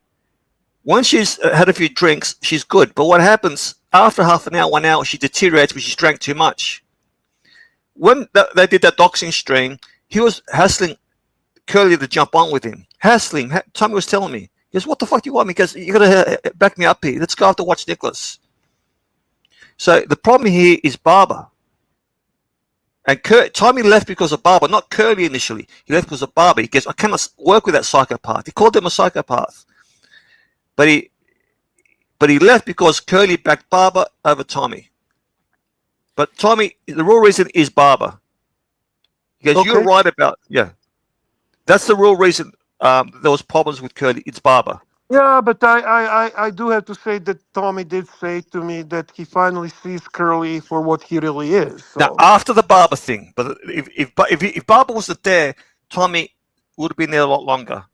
When she's had a few drinks, she's good. But what happens, after half an hour, 1 hour, she deteriorates because she's drank too much. When they did that doxing stream, he was hassling Curly to jump on with him. Hassling. Tommy was telling me, he goes, what the fuck do you want me? Because you got to back me up here. Let's go after Watch Nicholas. So the problem here is Barber. And Tommy left because of Barber, not Curly initially. He left because of Barber. He goes, I cannot work with that psychopath. He called him a psychopath. But he left because Curly backed Barber over Tommy. But Tommy, the real reason is Barber. He goes, you're right about, that's the real reason there was problems with Curly. It's Barber. Yeah, but I do have to say that Tommy did say to me that he finally sees Curly for what he really is. So. Now, after the Barber thing, but if Barber wasn't there, Tommy would have been there a lot longer.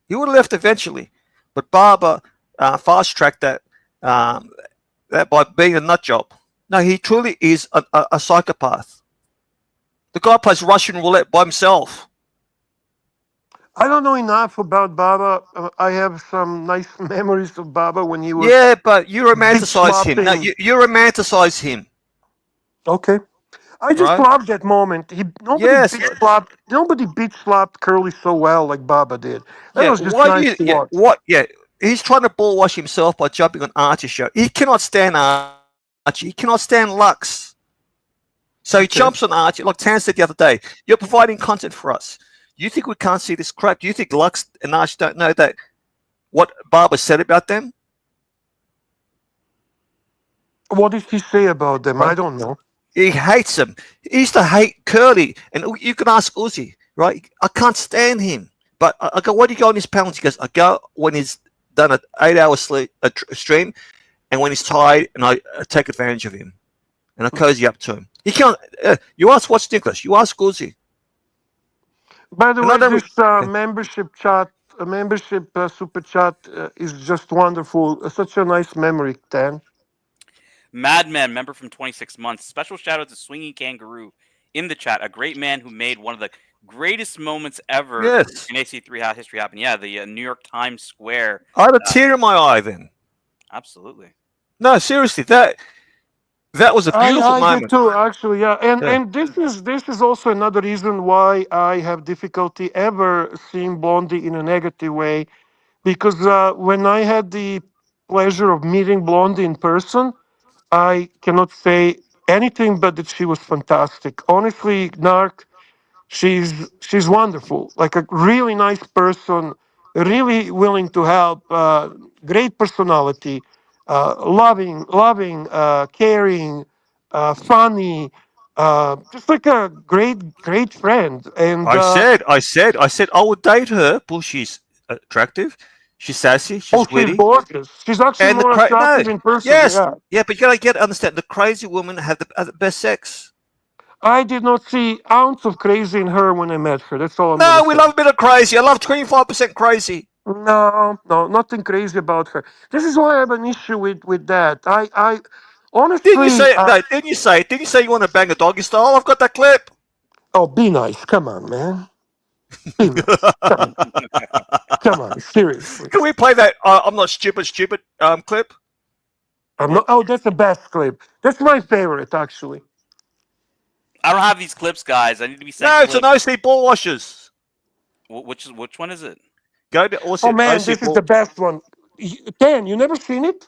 He would have left eventually. But Barber fast-tracked that by being a nut job. No, he truly is a psychopath. The guy plays Russian roulette by himself. I don't know enough about Baba. I have some nice memories of Baba when he was... Yeah, but you romanticize him. No, you romanticize him. Okay. I just loved that moment. Nobody bitch-slapped Curly so well like Baba did. That was just nice to watch. He's trying to ball wash himself by jumping on Archie's show. He cannot stand Archie. He cannot stand Lux. So he Okay. jumps on Archie, like Tan said the other day. You're providing content for us. You think we can't see this crap? Do you think Lux and Archie don't know that what Barber said about them? What did he say about them? Right. I don't know. He hates them. He used to hate Curly, and you can ask Uzi, right? I can't stand him. But I go, what do you go on his panels? He goes, I go when he's done an 8-hour stream, and when he's tired, and I take advantage of him, and I cozy up to him. He can't. You ask what's Nicholas. You ask Uzi. By the way, Another. this membership super chat is just wonderful. Such a nice memory, Dan. Madman, member from 26 months. Special shout out to Swinging Kangaroo in the chat. A great man who made one of the greatest moments ever Yes. in AC3 history happen. Yeah, the New York Times Square. I had a tear in my eye then. Absolutely. No, seriously, that was a beautiful I moment. did too, actually. Yeah, Yeah. and this is also another reason why I have difficulty ever seeing Blondie in a negative way, because when I had the pleasure of meeting Blondie in person, I cannot say anything but that she was fantastic. Honestly, Narc, she's wonderful. Like a really nice person, really willing to help. Great personality, loving, caring, funny. Just like a great friend. And I said, I would date her. Well, she's attractive, she's sassy, oh, she's she's witty, gorgeous. She's actually and more attractive in person. yes, Yeah. yeah, but you gotta understand. The crazy women have the best sex. I did not see ounce of crazy in her when I met her. That's all I'm gonna No, we say. love a bit of crazy. I love 25% crazy. No, nothing crazy about her. This is why I have an issue with that. I Didn't you honestly, say no? Didn't you say you want to bang a doggy style? I've got that clip. oh, be nice. Come on, man. Be nice. Come on, seriously. Can we play that? I'm not stupid clip. I'm not. Oh, that's the best clip. That's my favorite, actually. I don't have these clips, guys. I need to be sent No, it's an clips. OC ball washers. Which one is it? Go to OC. Oh man, OC this is ball. the best one. Dan, you never seen it?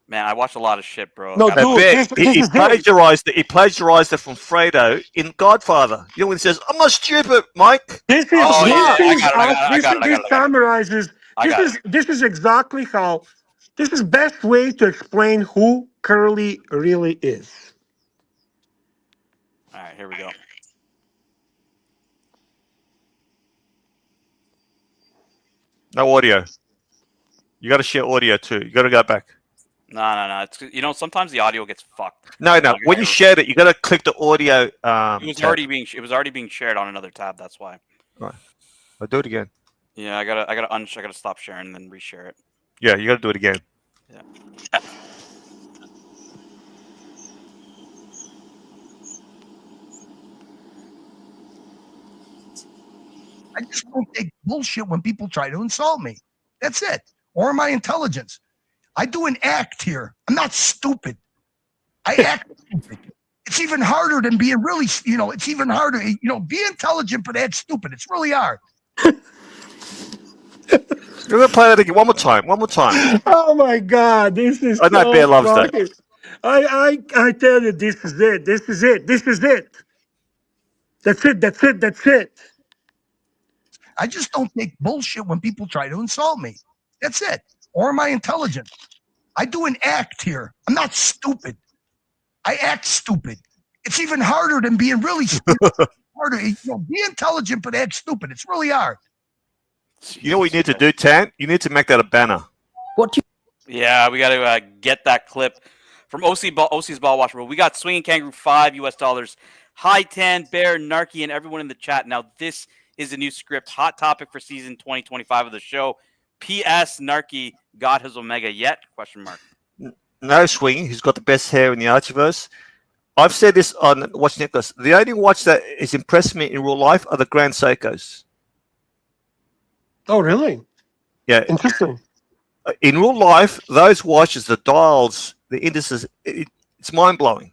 Man, I watch a lot of shit, bro. No, Gotta- dude, this He is it. plagiarized it. He plagiarized it from Fredo in Godfather. You know when he says, "I'm not stupid, Mike." This is Oh, this yeah, I is got it, I got it, I got it, I this got it. summarizes. I got it. This is exactly how. This is best way to explain who Curly really is. All right, here we go. No audio. You got to share audio too. You got to go back. No. It's sometimes the audio gets fucked. No. When you shared it, you got to click the audio. It was tab. already being shared on another tab. That's why. Right. I'll do it again. Yeah, I gotta stop sharing and then reshare it. Yeah, you got to do it again. Yeah. I just don't take bullshit when people try to insult me. That's it. Or my intelligence. I do an act here. I'm not stupid. I act stupid. It's even harder than being really, it's even harder. Be intelligent but act stupid. It's really hard. You're gonna play that again one more time. One more time. Oh my God, this is. I know Bear loves that. fucking- I tell you, this is it. This is it. This is it. That's it. That's it. That's it. I just don't take bullshit when people try to insult me. That's it. Or my intelligence. I do an act here. I'm not stupid. I act stupid. It's even harder than being really stupid. Harder. Be intelligent but act stupid. It's really hard. You know what you need to do, Tan? You need to make that a banner. Yeah, we got to get that clip from OC's Ball Watch Rule. We got Swinging Kangaroo $5 High Tan, Bear, Narky, and everyone in the chat. Now, this is a new script, hot topic for season 2025 of the show. P.S. Narky got his Omega yet? Question mark. No Swing, who's got the best hair in the Archiverse. I've said this on Watch Nicholas. The only watch that has impressed me in real life are the Grand Seikos. Oh, really? Yeah. Interesting. In real life, those watches, the dials, the indices, it's mind blowing.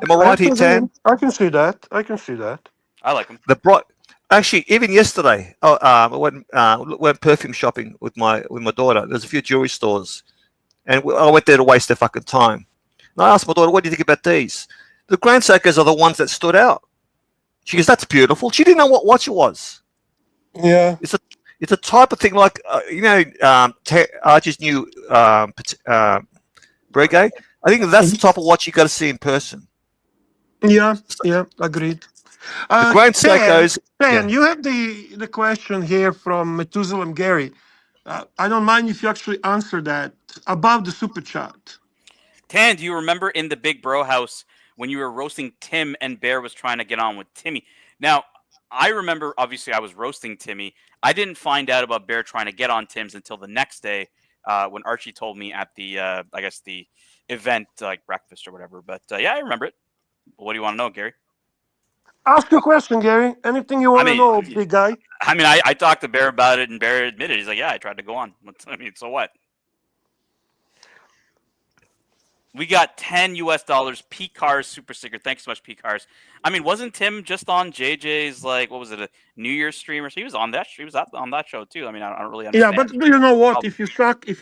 Am I right here, Tan? I can see that. I can see that. I like him. Actually, even yesterday, I went perfume shopping with my daughter. There's a few jewelry stores, and I went there to waste their fucking time. And I asked my daughter, "What do you think about these?" The Grandsackers are the ones that stood out. She goes, "That's beautiful." She didn't know what watch it was. Yeah. It's a it's a type of thing like Archie's new Breguet. I think that's the Mhm. type of watch you got to see in person. Yeah, yeah, agreed. The Grand Stan, Seikos, Stan, yeah. you have the question here from Methuselah Gary. I don't mind if you actually answer that about the super chat. Tan, do you remember in the Big Bro house when you were roasting Tim and Bear was trying to get on with Timmy? Now, I remember obviously I was roasting Timmy. I didn't find out about Bear trying to get on Tim's until the next day when Archie told me at the I guess the event like breakfast or whatever. But yeah, I remember it. What do you want to know, Gary? Ask your question, Gary. Anything you I want to mean, know, big guy? I talked to Bear about it, and Bear admitted he's like, yeah, I tried to go on. I mean, so what? We got 10 US dollars. P Cars super sticker. Thanks so much, P Cars. I mean, wasn't Tim just on JJ's like what was it, a New Year's stream or so? He was on that. He was on that show too. I mean, I don't really Yeah, understand. but do you know what? Problem. If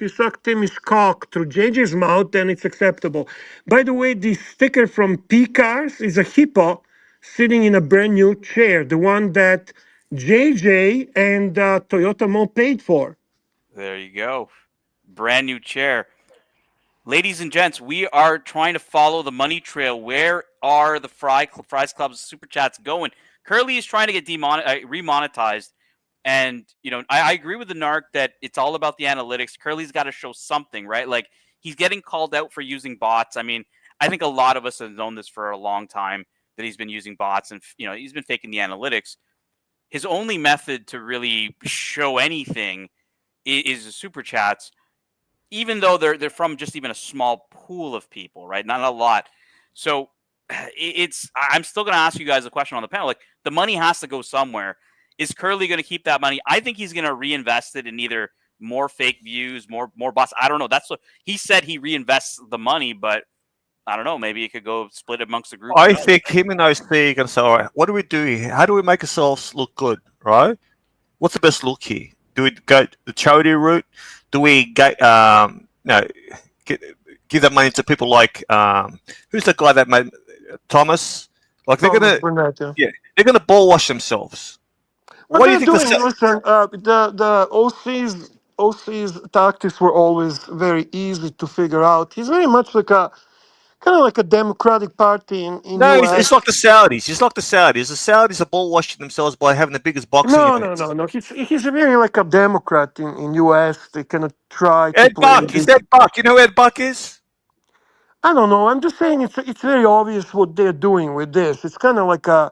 you suck Timmy's cock through JJ's mouth, then it's acceptable. By the way, the sticker from P Cars is a hippo sitting in a brand new chair, the one that JJ and Toyota Mo paid for. There you go. Brand new chair. Ladies and gents, we are trying to follow the money trail. Where are the Fries Club's super chats going? Curly is trying to get remonetized. And, I agree with the narc that it's all about the analytics. Curly's got to show something, right? Like, he's getting called out for using bots. I mean, I think a lot of us have known this for a long time that he's been using bots and, he's been faking the analytics. His only method to really show anything is the super chats, even though they're from just even a small pool of people, right? Not a lot. So I'm still going to ask you guys a question on the panel. Like, the money has to go somewhere. Is Curly going to keep that money? I think he's going to reinvest it in either more fake views, more bots. I don't know. That's what he said. He reinvests the money, but I don't know. Maybe it could go split amongst the group. I think him and OC are going to say, all right, what do we do here? How do we make ourselves look good, right? What's the best look here? Do we go the charity route? Do we get, give that money to people like, who's the guy that made Thomas? Like they're Thomas going to, Burnett, yeah. yeah, they're going to ball wash themselves. What What do you they're think doing, listen, the OC's tactics were always very easy to figure out. He's very much like a kind of like a Democratic Party in No, U.S. it's like the Saudis. It's like the Saudis. The Saudis are ball washing themselves by having the biggest boxing No, no, events. no, no. He's very like a Democrat in U.S. They kind of try to Ed play Buck, is this. that Buck? You know who Ed Buck is? I don't know. I'm just saying it's very obvious what they're doing with this. It's kind of like a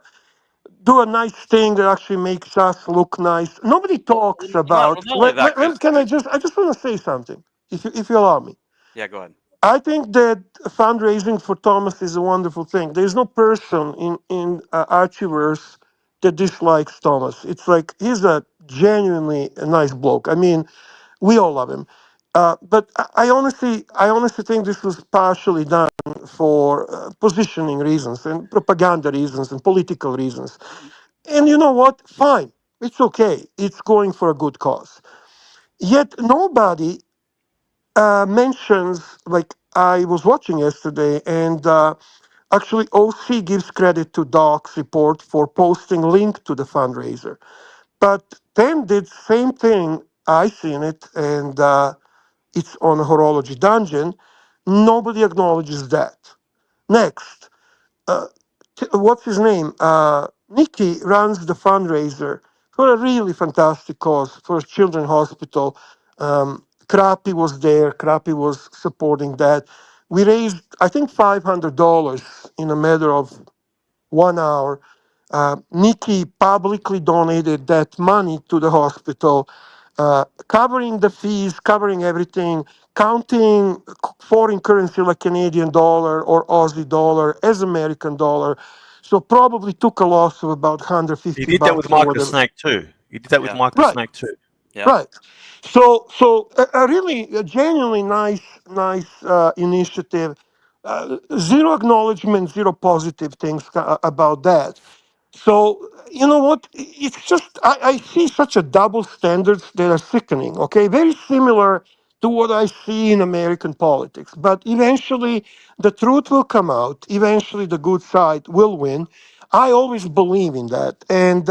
do a nice thing that actually makes us look nice. Nobody talks about. Not only that, because Can I just want to say something, if you allow me. yeah, go ahead. I think that fundraising for Thomas is a wonderful thing. There's no person in Archieverse that dislikes Thomas. It's like he's a genuinely a nice bloke. I mean, we all love him. But I honestly think this was partially done for positioning reasons and propaganda reasons and political reasons. And you know what? Fine, it's okay. It's going for a good cause. Yet nobody mentions, like I was watching yesterday, and actually OC gives credit to Doc's report for posting link to the fundraiser. But then did same thing. I seen it, and it's on Horology Dungeon. Nobody acknowledges that. Next, uh, what's his name? Nikki runs the fundraiser for a really fantastic cause for a children's hospital. Krapi was there. Krapi was supporting that. We raised, I think, $500 in a matter of 1 hour. Nikki publicly donated that money to the hospital, covering the fees, covering everything, counting foreign currency like Canadian dollar or Aussie dollar as American dollar. So probably took a loss of about 150 He did that with bucks or Micro whatever. Snake too. He did that with Yeah, Micro Right. Snake too. yeah. Right. So a really a genuinely nice initiative. Zero acknowledgement, zero positive things about that. So you know what? It's just I see such a double standards that are sickening. Okay, very similar to what I see in American politics. But eventually, the truth will come out. Eventually, the good side will win. I always believe in that. And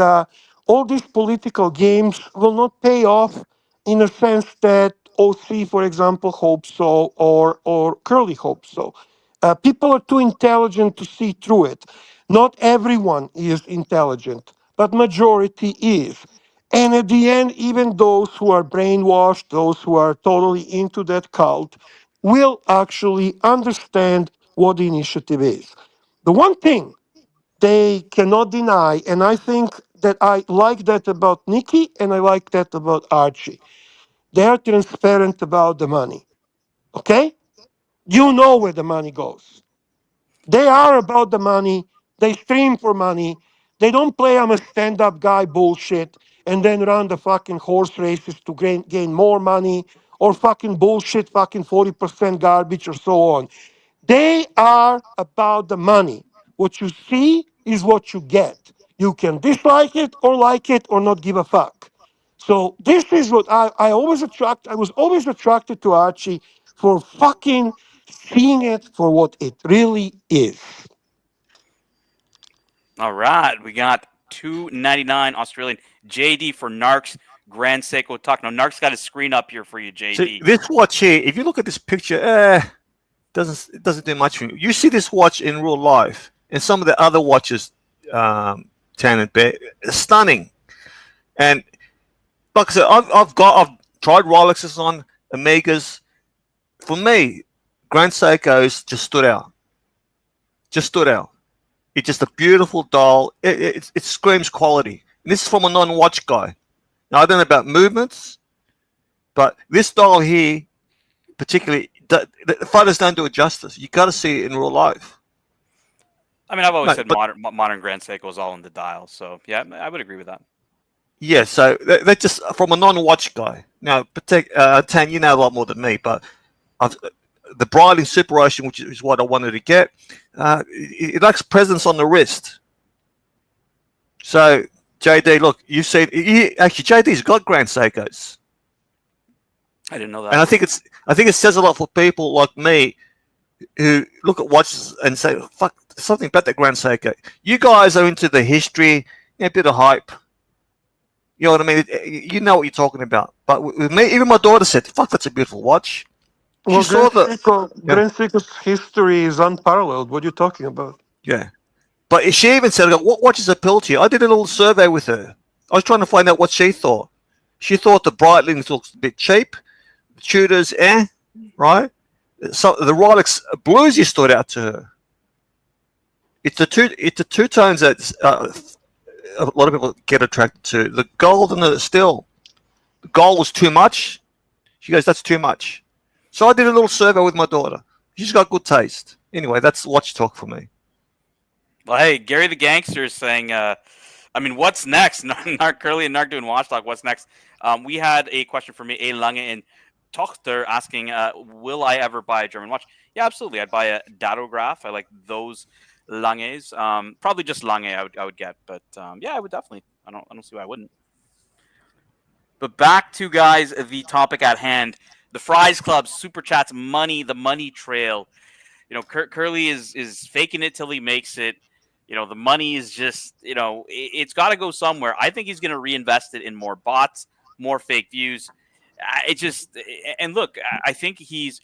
all these political games will not pay off in a sense that OC, for example, hopes so, or Curly hopes so. People are too intelligent to see through it. Not everyone is intelligent, but majority is. And at the end, even those who are brainwashed, those who are totally into that cult, will actually understand what the initiative is. The one thing they cannot deny, and I think that I like that about Nikki and I like that about Archie. They are transparent about the money. Okay? You know where the money goes. They are about the money. They stream for money. They don't play I'm a stand up guy bullshit and then run the fucking horse races to gain more money or fucking bullshit, fucking 40% garbage or so on. They are about the money. What you see is what you get. You can dislike it or like it or not give a fuck. So this is what I was always attracted to Archie for fucking seeing it for what it really is. All right, we got 2.99 Australian JD for Narcs Grand Seiko Tuck. Now Narcs got a screen up here for you, See, JD. this watch here, if you look at this picture, it doesn't do much for you. You see this watch in real life, and some of the other watches, Tan and Bear, stunning. And like I said, I've tried Rolexes on Omegas. For me, Grand Seiko's just stood out. Just stood out. It's just a beautiful dial. It screams quality. And this is from a non-watch guy. Now I don't know about movements, but this dial here, particularly, the photos don't do it justice. You got to see it in real life. I mean, I've always No, said but modern Grand Seiko is all in the dial. So yeah, I would agree with that. yeah, so they're just from a non-watch guy. Now, Tan, you know a lot more than me, but I've, the Bridling Super Ocean, which is what I wanted to get, it lacks presence on the wrist. So, JD, look, you see, actually, JD's got Grand Seikos, I didn't know and I that. think it says a lot for people like me who look at watches and say, "Fuck, there's something about that Grand Seiko." You guys are into the history, a bit of hype. You know what I mean? You know what you're talking about. But with me, even my daughter said, "Fuck, that's a beautiful watch." She Well, saw the yeah, Grand Seiko's history is unparalleled. What are you talking about? yeah. But she even said, "What watches appeal to you?" I did a little survey with her. I was trying to find out what she thought. She thought the Breitlings looked a bit cheap, Tudors, right? So the Rolex Bluesy stood out to her. It's the two tones that a lot of people get attracted to. The gold and the steel. The gold was too much. She goes, "That's too much." So I did a little survey with my daughter. She's got good taste. Anyway, that's watch talk for me. Well, hey, Gary the Gangster is saying, I mean, what's next? Narc Curly and Narc doing watch talk. What's next? We had a question from A. Lange in Tochter asking, will I ever buy a German watch? Yeah, absolutely. I'd buy a Datograph. I like those Langes. Probably just Lange I would get, but yeah, I would definitely. I don't see why I wouldn't. But back to guys the topic at hand. The Fries Club super chats money, the money trail. You know, Curly is faking it till he makes it. You know, the money is just, it's got to go somewhere. I think he's going to reinvest it in more bots, more fake views. It just, and look, I think he's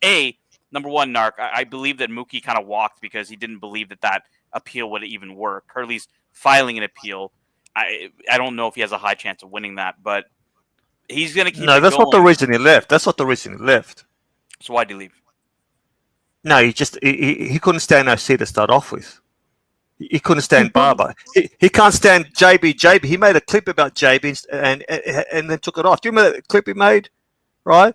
number one, Narc. I believe that Mookie kind of walked because he didn't believe that appeal would even work. Curly's filing an appeal. I don't know if he has a high chance of winning that, but he's going to keep No, it that's not the going. reason he left. That's not the reason he left. So why'd he leave? No, he couldn't stand OC to start off with. He couldn't stand Barber. He can't stand JB. He made a clip about JB and then took it off. Do you remember that clip he made? Right?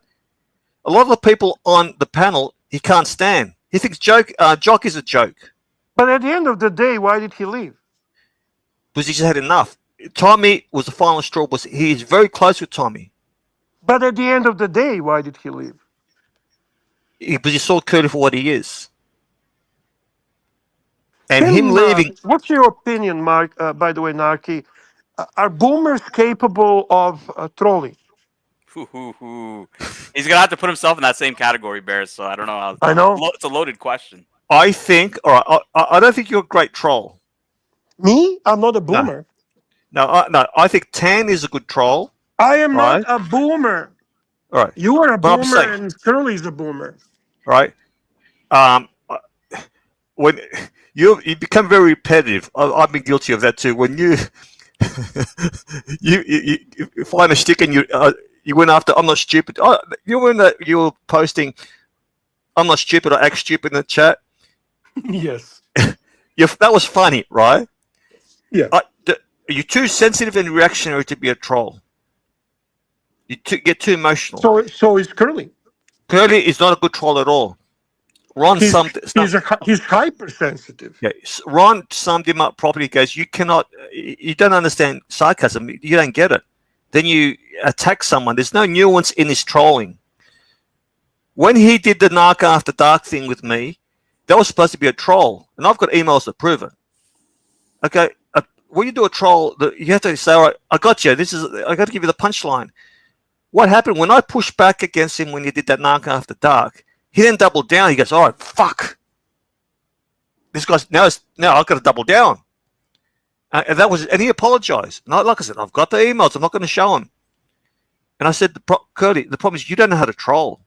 A lot of the people on the panel he can't stand. He thinks Jock is a joke. But at the end of the day, why did he leave? Because he just had enough. Tommy was the final straw. He is very close with Tommy. But at the end of the day, why did he leave? Because he saw Curly for what he is. And him Tim, leaving. what's your opinion, Mark? By the way, Narky, are boomers capable of trolling? Ooh. He's gonna have to put himself in that same category, Bears. So I don't know how. I know. It's a loaded question. I think, all right, I don't think you're a great troll. Me? I'm not a No. boomer. No, I think Tan is a good troll, I am not right? a boomer. All right. You are a But I'm boomer, saying, and Curly's a boomer. right? When you become very repetitive, I've been guilty of that too. When you you find a stick and you went after I'm not stupid. Oh, you were posting I'm not stupid or act stupid in the chat. Yes. That was funny, right? Yeah. You're too sensitive and reactionary to be a troll. You get too emotional. So is Curly. Curly is not a good troll at all. Ron He's he's hypersensitive. Yeah, Ron summed him up properly. He goes, you don't understand sarcasm. You don't get it. Then you attack someone. There's no nuance in his trolling. When he did the Narc After Dark thing with me, that was supposed to be a troll, and I've got emails to prove it. Okay, when you do a troll, you have to say, all right, I got you. I got to give you the punchline. What happened when I pushed back against him when he did that Narc After Dark? He then doubled down. He goes, all right, fuck. This guy's now I've got to double down. And he apologized. And like I said, I've got the emails. I'm not going to show him. And I said, Curly, the problem is you don't know how to troll.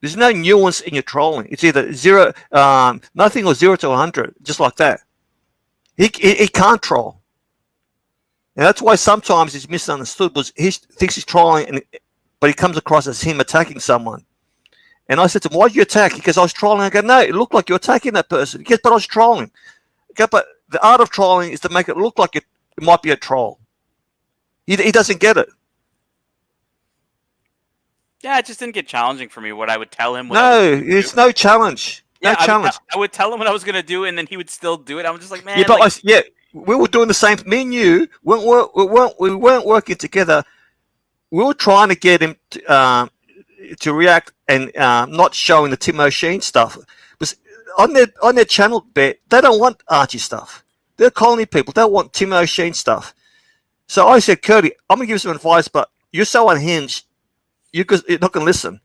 There's no nuance in your trolling. It's either nothing or 0 to 100, just like that. He can't troll. And that's why sometimes he's misunderstood because he thinks he's trolling, but he comes across as him attacking someone. And I said to him, why did you attack? He goes, I was trolling. I go, no, it looked like you're attacking that person. He goes, but I was trolling. Okay, but the art of trolling is to make it look like it might be a troll. He doesn't get it. Yeah, it just didn't get challenging for me. What I would tell him. It's no challenge. No challenge. I would tell him what I was going to do, and then he would still do it. I was just like, man. Yeah, but we were doing the same. Me and you, we weren't working together. We were trying to get him to react and not showing the Tim O'Sheen stuff. Because on their channel, they don't want Archie stuff. They're colony people. They want Tim O'Sheen stuff. So I said, Curly, I'm going to give you some advice, but you're so unhinged, you're not going to listen.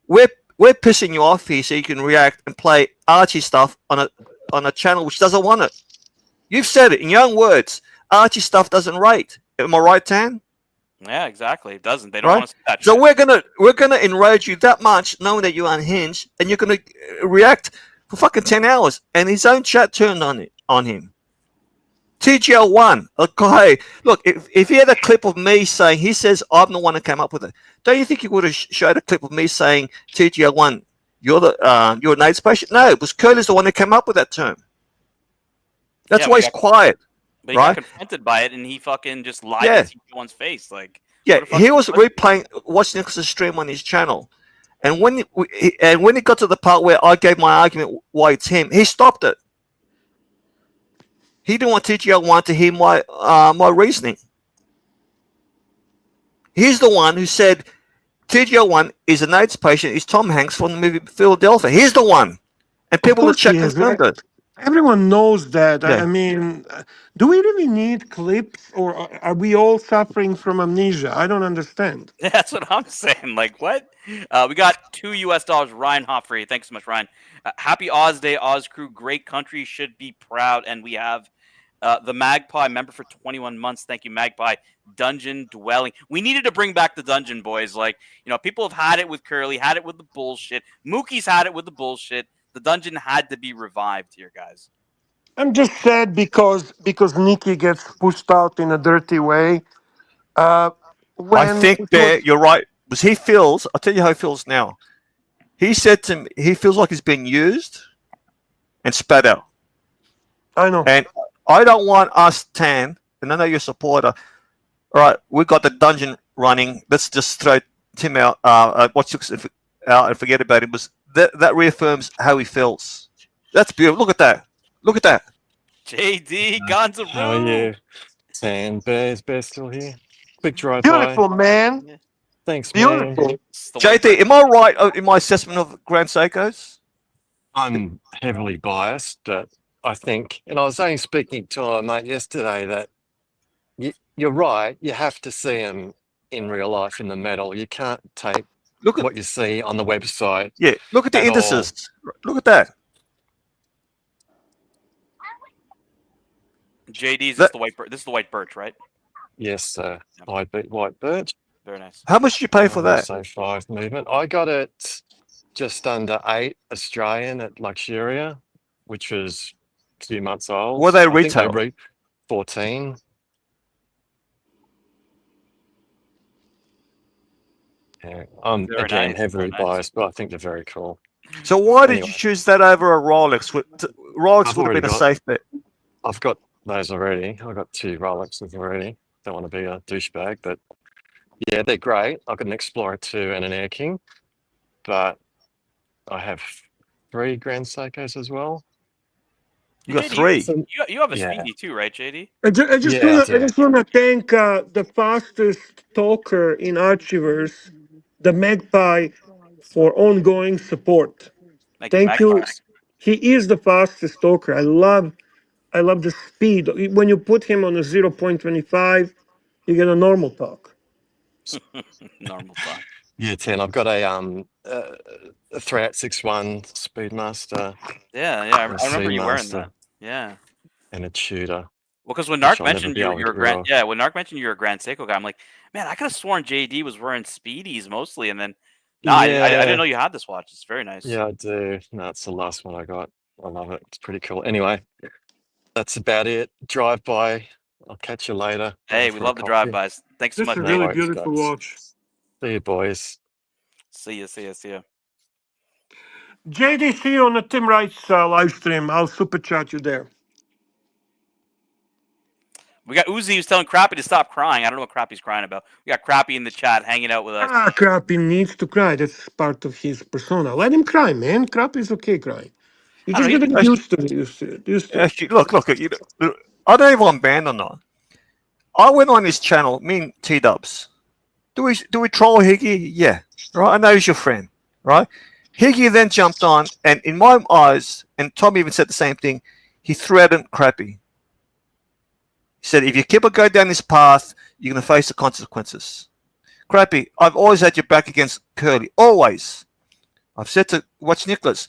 We're pissing you off here so you can react and play Archie stuff on a channel which doesn't want it. You've said it in your own words. Archie stuff doesn't rate. Am I right, Tan? Yeah, exactly. It doesn't. They don't want to see that. So we're gonna enrage you that much, knowing that you're unhinged, and you're gonna react for fucking 10 hours, and his own chat turned on him. TGL1. Okay, look, if he had a clip of me saying, he says I'm the one who came up with it, don't you think he would have showed a clip of me saying, TGL1, you're an AIDS patient? No, it was Curly's the one who came up with that term. That's why he's quiet. But he got confronted by it, and he fucking just lied to TGL1's face. Like, he was watching Nicholas's stream on his channel, and when it got to the part where I gave my argument why it's him, he stopped it. He didn't want TGL1 to hear my reasoning. He's the one who said TGL1 is an AIDS patient. He's Tom Hanks from the movie Philadelphia. He's the one, and people will check confirmed it. Everyone knows that. Yeah. I mean, do we really need clips, or are we all suffering from amnesia? I don't understand. That's what I'm saying. Like, what? We got $2 Ryan Hoffrey. Thanks so much, Ryan. Happy Oz Day, Oz crew. Great country, should be proud. And we have the Magpie member for 21 months. Thank you, Magpie. Dungeon Dwelling. We needed to bring back the dungeon, boys. Like, people have had it with Curly, had it with the bullshit. Mookie's had it with the bullshit. The dungeon had to be revived here, guys. I'm just sad because Nikki gets pushed out in a dirty way. I think you're right. Because he feels, I'll tell you how he feels now. He said to me, he feels like he's being used and spat out. I know. And I don't want us, Tan, and I know you're a supporter. All right, we got the dungeon running. Let's just throw Tim out, watch out and forget about him. Because that reaffirms how he feels. That's beautiful. Look at that. Look at that. JD Gonzalo. Oh yeah. Tan, Bear's still here. Quick drive Beautiful, by. man. Yeah. Thanks, Beautiful. man. JD, am I right in my assessment of Grand Seikos? I'm heavily biased, but I think, and I was only speaking to a mate yesterday, that you're right. You have to see them in real life in the metal. You can't take Look at what you see on the website look at the at all. indices. Look at that. JD's That- the white birch. This is the white birch, right? Yes, sir. White birch. Very nice. How much did you pay for that? So 5 movement. I got it just under 8 Australian at Luxuria, which was a few months old. Were they I think retail? 14. Yeah, I'm Very again nice, heavily very nice. biased, but I think they're very cool. So why did you Anyway. choose that over a Rolex? Rolex I've would have already been a got- safe bet. I've got those already. I've got 2 Rolexes already. Don't want to be a douchebag, but yeah, they're great. I've got an Explorer 2 and an Air King, but I have 3 Grand Seikos as well. You got JD, 3. You have a Yeah. Speedy too, right, JD? I just Yeah, I wanna do. thank the fastest talker in Archivers, the Magpie, for ongoing support. Thank you. Magpies. He is the fastest talker. I love the speed. When you put him on a 0.25, you get a normal talk. Normal talk. Yeah, 10. I've got a 3861 Speedmaster Yeah. I and a remember you wearing Seamaster that. Yeah. and a Tudor. Well, because when Which Narc I'll never mentioned be you, able to you're a get rid Grand, of. yeah, when Narc mentioned you're a Grand Seiko guy, I'm like, man, I could have sworn JD was wearing Speedies mostly, and then no, I didn't know you had this watch. It's very nice. Yeah, I do. No, it's the last one I got. I love it. It's pretty cool. Anyway, that's about it. Drive by. I'll catch you later. Hey, Going we for a love the coffee. drive-bys. Thanks so This much. is a No JD. really worries, beautiful guys. watch. See you, boys. See ya. JD, see you on the Tim Wright's live stream. I'll super chat you there. We got Uzi who's telling Crappy to stop crying. I don't know what Crappy's crying about. We got Crappy in the chat hanging out with us. Crappy needs to cry. That's part of his persona. Let him cry, man. Crappy's okay crying. You I don't just know, gotta get used to it. Used to it. Actually, look. I don't know if I'm banned or not. I went on his channel, me and T-Dubs. Do we troll Higgy? Yeah. Right? I know he's your friend. Right? Higgy then jumped on, and in my eyes, and Tom even said the same thing, he threatened Crappy. He said, if you keep on going down this path, you're going to face the consequences. Crappy, I've always had your back against Curly. Always. I've said to Watch Nicholas,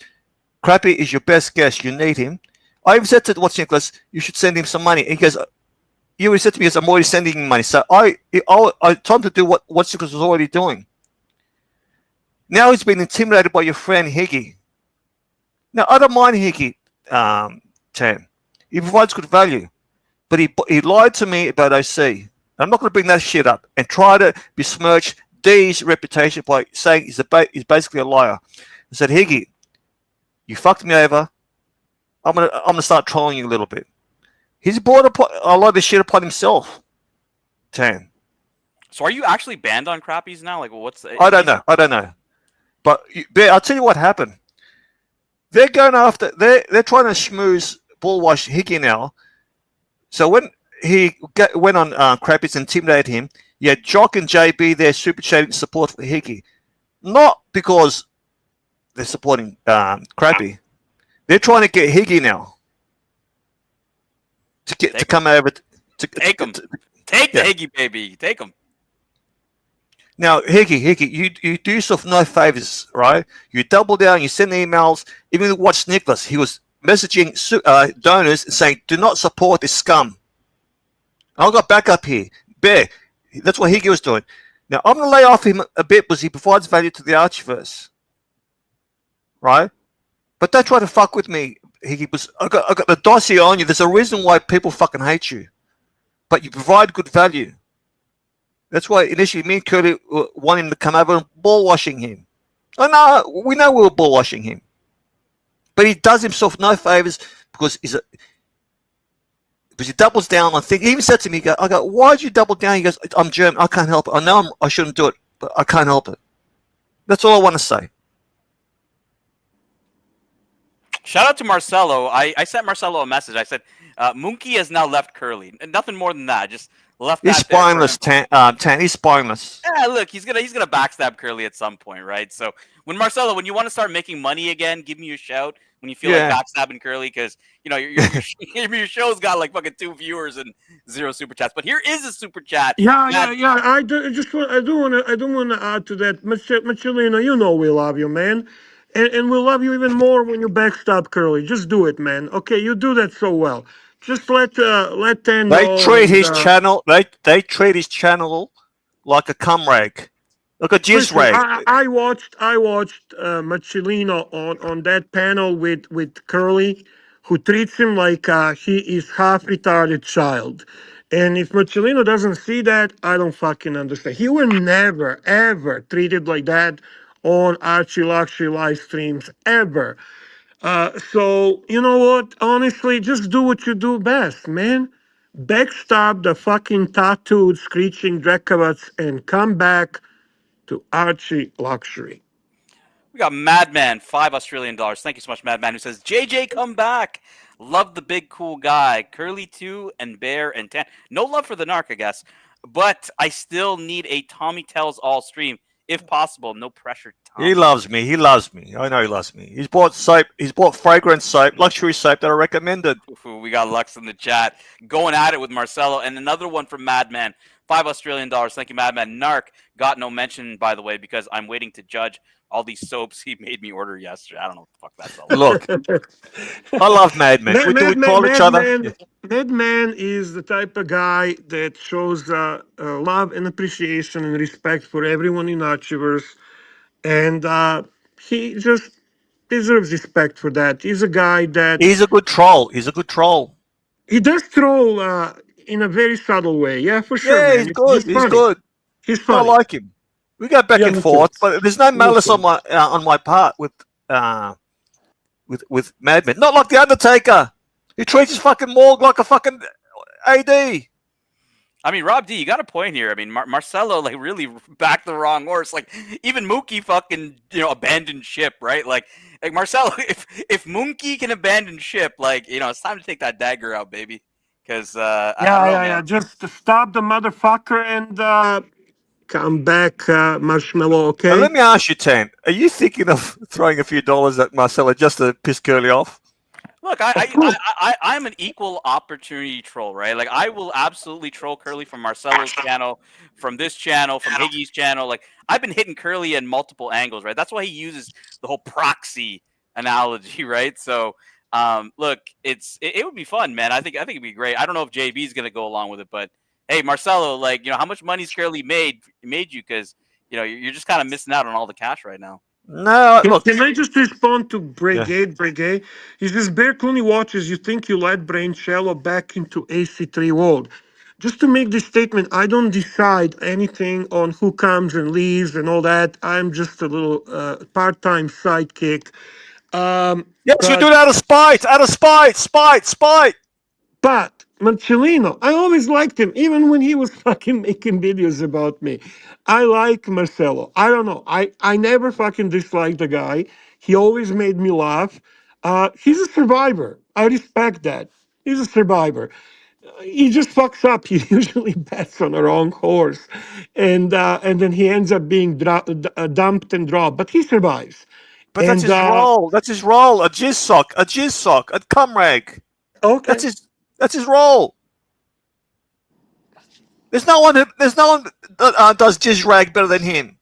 Crappy is your best guest. You need him. I even said to Watch Nicholas, you should send him some money. He goes, you already said to me, I'm already sending him money. So I told him to do what Watch Nicholas was already doing. Now he's been intimidated by your friend Higgy. Now, I don't mind Higgy, Tam. He provides good value. But he lied to me about OC. I'm not going to bring that shit up and try to besmirch D's reputation by saying he's basically a liar. I said, Higgy, you fucked me over. I'm gonna start trolling you a little bit. He's brought a lot of this shit upon himself. Tam. So are you actually banned on Crappies now? Like, what's the... I don't know. But I'll tell you what happened. They're going after. They're trying to schmooze bullwash Higgy now. So when he went on Crappies and intimidated him, you had Jock and JB there super chatting support for Higgy. Not because they're supporting Crappy. They're trying to get Higgy now to come over to Take him. Take the Higgy, baby. Take him. Now, Higgy, you do yourself no favors, right? You double down, you send emails. Even with Watch Nicholas, he was messaging donors saying, do not support this scum. I've got backup here. Bear. That's what Higgy was doing. Now, I'm going to lay off him a bit because he provides value to the Archiverse. Right? But don't try to fuck with me, Higgy, because I got the dossier on you. There's a reason why people fucking hate you. But you provide good value. That's why initially me and Curly wanted him to come over and ball washing him. I know, we know we were ball washing him. But he does himself no favors because he doubles down on things. He even said to me, I go, why did you double down? He goes, I'm German. I can't help it. I know I shouldn't do it, but I can't help it. That's all I want to say. Shout out to Marcelo. I sent Marcelo a message. I said, Monkey has now left Curly. Nothing more than that. Just left He's that there for spineless, him. Tan. He's spineless. Yeah, look, he's gonna backstab Curly at some point, right? So when you want to start making money again, give me a shout. when you feel like Yeah. backstabbing Curly because your show's got like fucking 2 viewers and 0 super chats. But here is a super chat. Yeah, Mad yeah, yeah. I don't want to add to that. Michelino, you know we love you, man, and we love you even more when you backstab Curly. Just do it, man. Okay, you do that so well. Just let Ten They know, treat and his channel. They treat his channel like a cum rag, like a jizz listen. rag. I watched Michelino on that panel with Curly, who treats him like he is half retarded child. And if Michelino doesn't see that, I don't fucking understand. He will never ever treated like that on Archie Luxury live streams ever. So you know what? Honestly, just do what you do best, man. Backstab the fucking tattooed, screeching Drekavats and come back to Archie Luxury. We got Madman, $5 Australian. Thank you so much, Madman, who says, JJ, come back. Love the big cool guy. Curly 2 and Bear and Tan. No love for the narc, I guess. But I still need a Tommy Tells All stream. If possible. No pressure, He Tommy. loves me. He loves me. I know he loves me. He's bought soap. He's bought fragrance soap, luxury soap that I recommended. Ooh, we got Lux in the chat. Going at it with Marcelo. And another one from Madman. $5 Australian. Thank you, Madman. Narc got no mention, by the way, because I'm waiting to judge all these soaps he made me order yesterday. I don't know what the fuck that's all about. Look, I love Madman. Do we call each other? Yeah. Madman is the type of guy that shows love and appreciation and respect for everyone in Archiverse, and he just deserves respect for that. He's a guy that He's a good troll. He's a good troll. he does troll in a very subtle way. Yeah, for sure, Yeah, he's man. good. He's He's funny. good. He's I funny. like him. We go back Yeah, and me too. forth, but there's no Me malice too. on my part with Madman. Not like the Undertaker. He treats his fucking morgue like a fucking AD. I mean, Rob D, you got a point here. I mean, Marcelo like really backed the wrong horse. Like even Mookie fucking abandoned ship, right? Like Marcelo, if Mookie can abandon ship, like it's time to take that dagger out, baby. Because I Yeah, don't know, yeah, yeah. man. Just to stop the motherfucker and come back, Marshmallow. And Okay. let me ask you, Tan, are you thinking of throwing a few dollars at Marcelo just to piss Curly off? Look, Of course. I'm an equal opportunity troll, right? Like I will absolutely troll Curly from Marcelo's channel, from this channel, from Higgy's channel. Like I've been hitting Curly in multiple angles, right? That's why he uses the whole proxy analogy, right? So, look, it would be fun, man. I think it'd be great. I don't know if JB's gonna go along with it, but hey, Marcelo, like how much money's Curly made you? Because you're just kind of missing out on all the cash right now. No, look. Can I just respond to Yeah. Brigade? He says, Bear Clooney watches, you think you let Braincello back into AC3 world. Just to make this statement, I don't decide anything on who comes and leaves and all that. I'm just a little part-time sidekick. Yes, you But do it out of spite. Marcellino, I always liked him, even when he was fucking making videos about me. I like Marcelo. I don't know. I never fucking disliked the guy. He always made me laugh. He's a survivor. I respect that. He's a survivor. He just fucks up. He usually bets on the wrong horse, and then he ends up being dumped and dropped. But he survives. But that's And his role. That's his role. A jizz sock, a cum rag. That's okay, his. That's his role. There's no one. That does jizz rag better than him.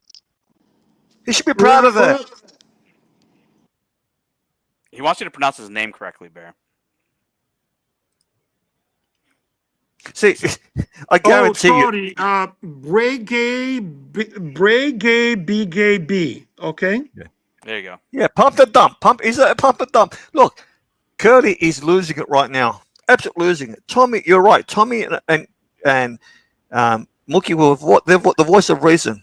He should be proud of that. well, He wants you to pronounce his name correctly, Bear. See, I oh, guarantee you. sorry. Bray gay, B gay, B. Okay. There you go. Yeah, pump the dump. Is it a pump the dump? Look, Curly is losing it right now. Absolutely losing it. Tommy, you're right. Tommy and Mookie were the voice of reason.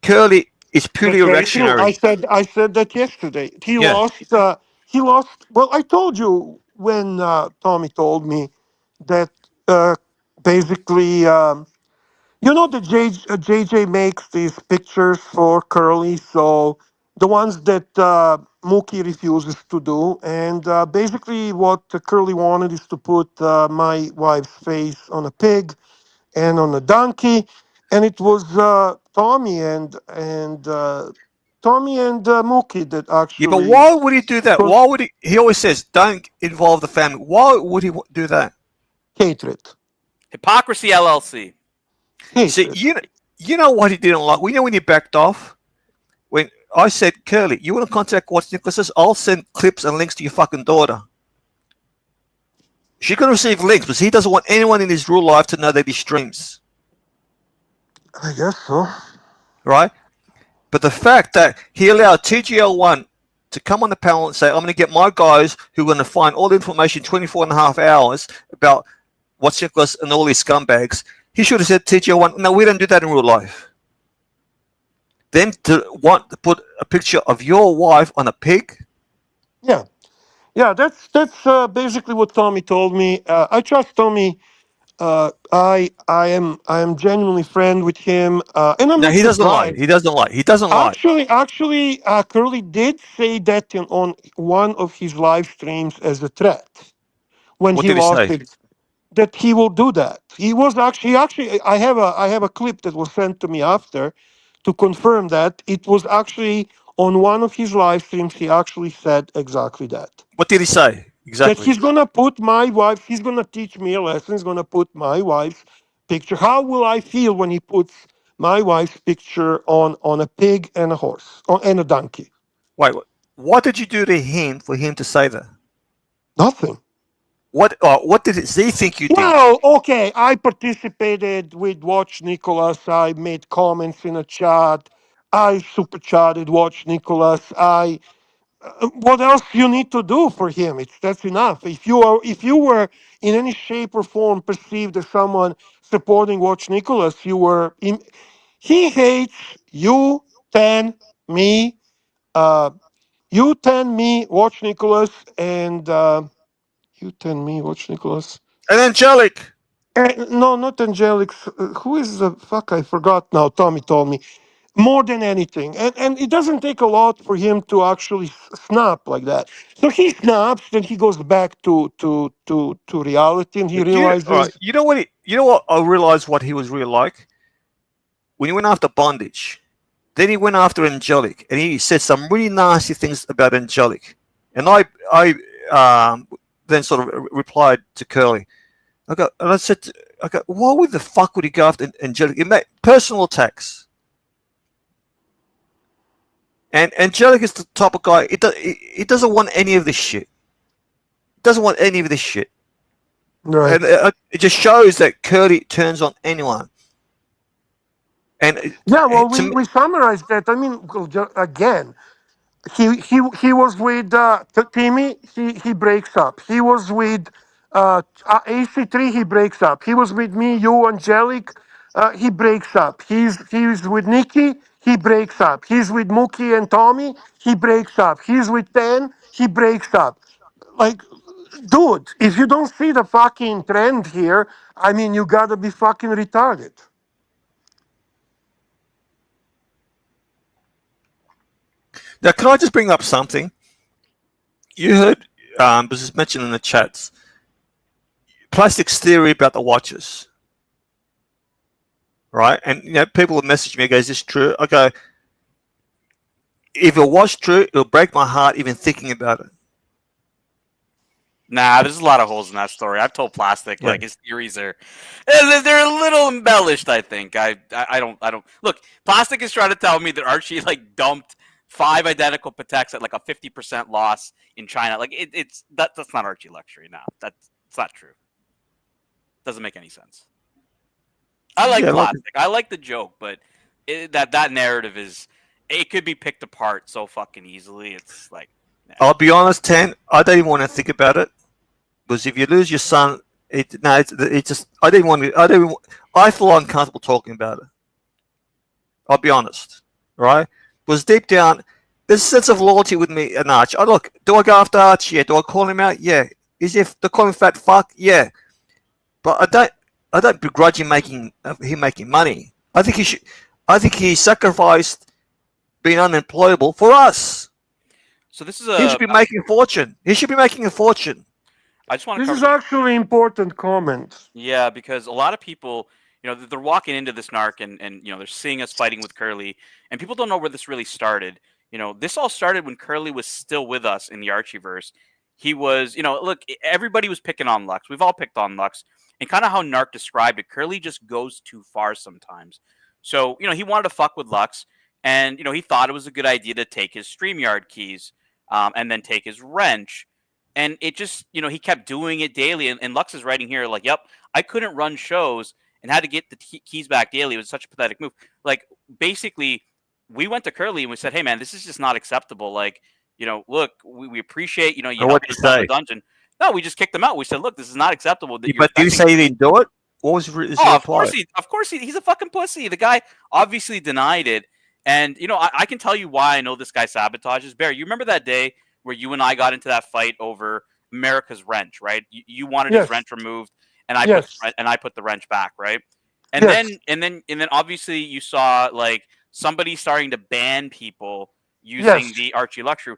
Curly is purely That's very true. reactionary. I said that yesterday. He Yeah. lost. He lost. Well, I told you when Tommy told me that basically, that JJ makes these pictures for Curly, so the ones that Mookie refuses to do, and basically what Curly wanted is to put my wife's face on a pig and on a donkey, and it was Tommy and Tommy and Mookie that actually. Yeah, but why would he do that? Why would he? He always says, "Don't involve the family." Why would he do that? Hatred. Hypocrisy LLC. See, Hatred. you know what he didn't like. We know when he backed off. When I said, "Curly, you want to contact Watch Nicholas's? I'll send clips and links to your fucking daughter. She can receive links, but he doesn't want anyone in his real life to know that he streams, I guess so. right?" But the fact that he allowed TGL1 to come on the panel and say, "I'm going to get my guys who are going to find all the information 24 and a half hours about Watch Nicholas and all these scumbags," he should have said, TGL1, "No, we don't do that in real life." Then to want to put a picture of your wife on a pig? Yeah. Yeah, that's basically what Tommy told me. I trust Tommy. I am genuinely friend with him, and I'm No, not he doesn't lie. surprised. He doesn't lie. He doesn't lie. Actually, Curly did say that on one of his live streams as a threat when What he did he lost say? it. That he will do that. He was actually. I have a clip that was sent to me after to confirm that it was actually on one of his live streams. He actually said exactly that. What did he say? That Exactly. he's gonna put my wife. He's gonna teach me a lesson. He's gonna put my wife's picture. How will I feel when he puts my wife's picture on a pig and a horse and a donkey? Wait, what did you do to him for him to say that? Nothing. What did he think you did? Well, okay, I participated with Watch Nicholas. I made comments in a chat. I super chatted Watch Nicholas. What else you need to do for him? That's enough. If you were in any shape or form perceived as someone supporting Watch Nicholas, he hates you, Ten, me, uh, you, Ten, me, Watch Nicholas, and you, Ten, me, Watch Nicholas. And angelic. No, not Angelic. Who is the fuck? I forgot now. Tommy told me more than anything, and it doesn't take a lot for him to actually snap like that. So he snaps, then he goes back to reality, and he All right. realizes. You know what? I realized what he was really like when he went after bondage. Then he went after angelic, and he said some really nasty things about angelic. And I then sort of replied to Curly. I said, why would the fuck would he go after angelic? It made personal attacks. And Angelic is the type of guy. It doesn't want any of this shit. Doesn't want any of this shit. Right. And it just shows that Curly turns on anyone. And Yeah, well, to me, we summarized that. I mean, again, he was with Timmy. He breaks up. He was with AC3. He breaks up. He was with me, you, Angelic. He breaks up. He's with Nikki. He breaks up. He's with Mookie and Tommy. He breaks up. He's with Ten. He breaks up. Like, dude, if you don't see the fucking trend here, I mean, you gotta be fucking retarded. now can I just bring up something? You heard this is mentioned in the chats. Plastic's theory about the watches, right? And people will message me and go, "Is this true?" I go, "If it was true, it'll break my heart even thinking about it." Nah, there's a lot of holes in that story. I've told Plastic Yeah. like his theories are they're a little embellished. I think I don't look. Plastic is trying to tell me that Archie like dumped 5 identical Pateks at like a 50% loss in China. Like that's not Archie luxury. No, it's not true. Doesn't make any sense. I like Yeah, Plastic. I like the joke, but that narrative it could be picked apart so fucking easily. It's like I'll be honest, Tan. I don't even want to think about it because if you lose your son, it just I didn't want to. I feel uncomfortable talking about it. I'll be honest, right? Because deep down, there's a sense of loyalty with me and Arch. Look, do I go after Arch? Yeah. Do I call him out? Yeah. Is he the call him fat fuck? Yeah. But I don't begrudge him making money. I think he should. I think he sacrificed being unemployable for us. so. This is He should be making a fortune. He should be making a fortune. I just want to This cover is actually important comment. Yeah, because a lot of people, they're walking into this narc and they're seeing us fighting with Curly, and people don't know where this really started. This all started when Curly was still with us in the Archieverse. He was, look, everybody was picking on Lux. We've all picked on Lux, and kind of how Narc described it, Curly just goes too far sometimes. So, he wanted to fuck with Lux, and he thought it was a good idea to take his StreamYard keys, and then take his wrench. And it just, he kept doing it daily. And Lux is writing here, like, yep, I couldn't run shows and had to get the keys back daily. It was such a pathetic move. Like, basically, we went to Curly and we said, hey, man, this is just not acceptable. Like, look, we appreciate, you And what helped did us you out of say? the dungeon. No, we just kicked them out. We said, look, this is not acceptable. That you're But did you affecting say he didn't do it? What was his Oh, reply? of course he's a fucking pussy. The guy obviously denied it. And, I can tell you why I know this guy sabotages. Bear, you remember that day where you and I got into that fight over America's wrench, right? You wanted his Yes, wrench removed, and I yes, put the wrench back, right? And yes, then obviously you saw like somebody starting to ban people using yes. the Archie Luxury.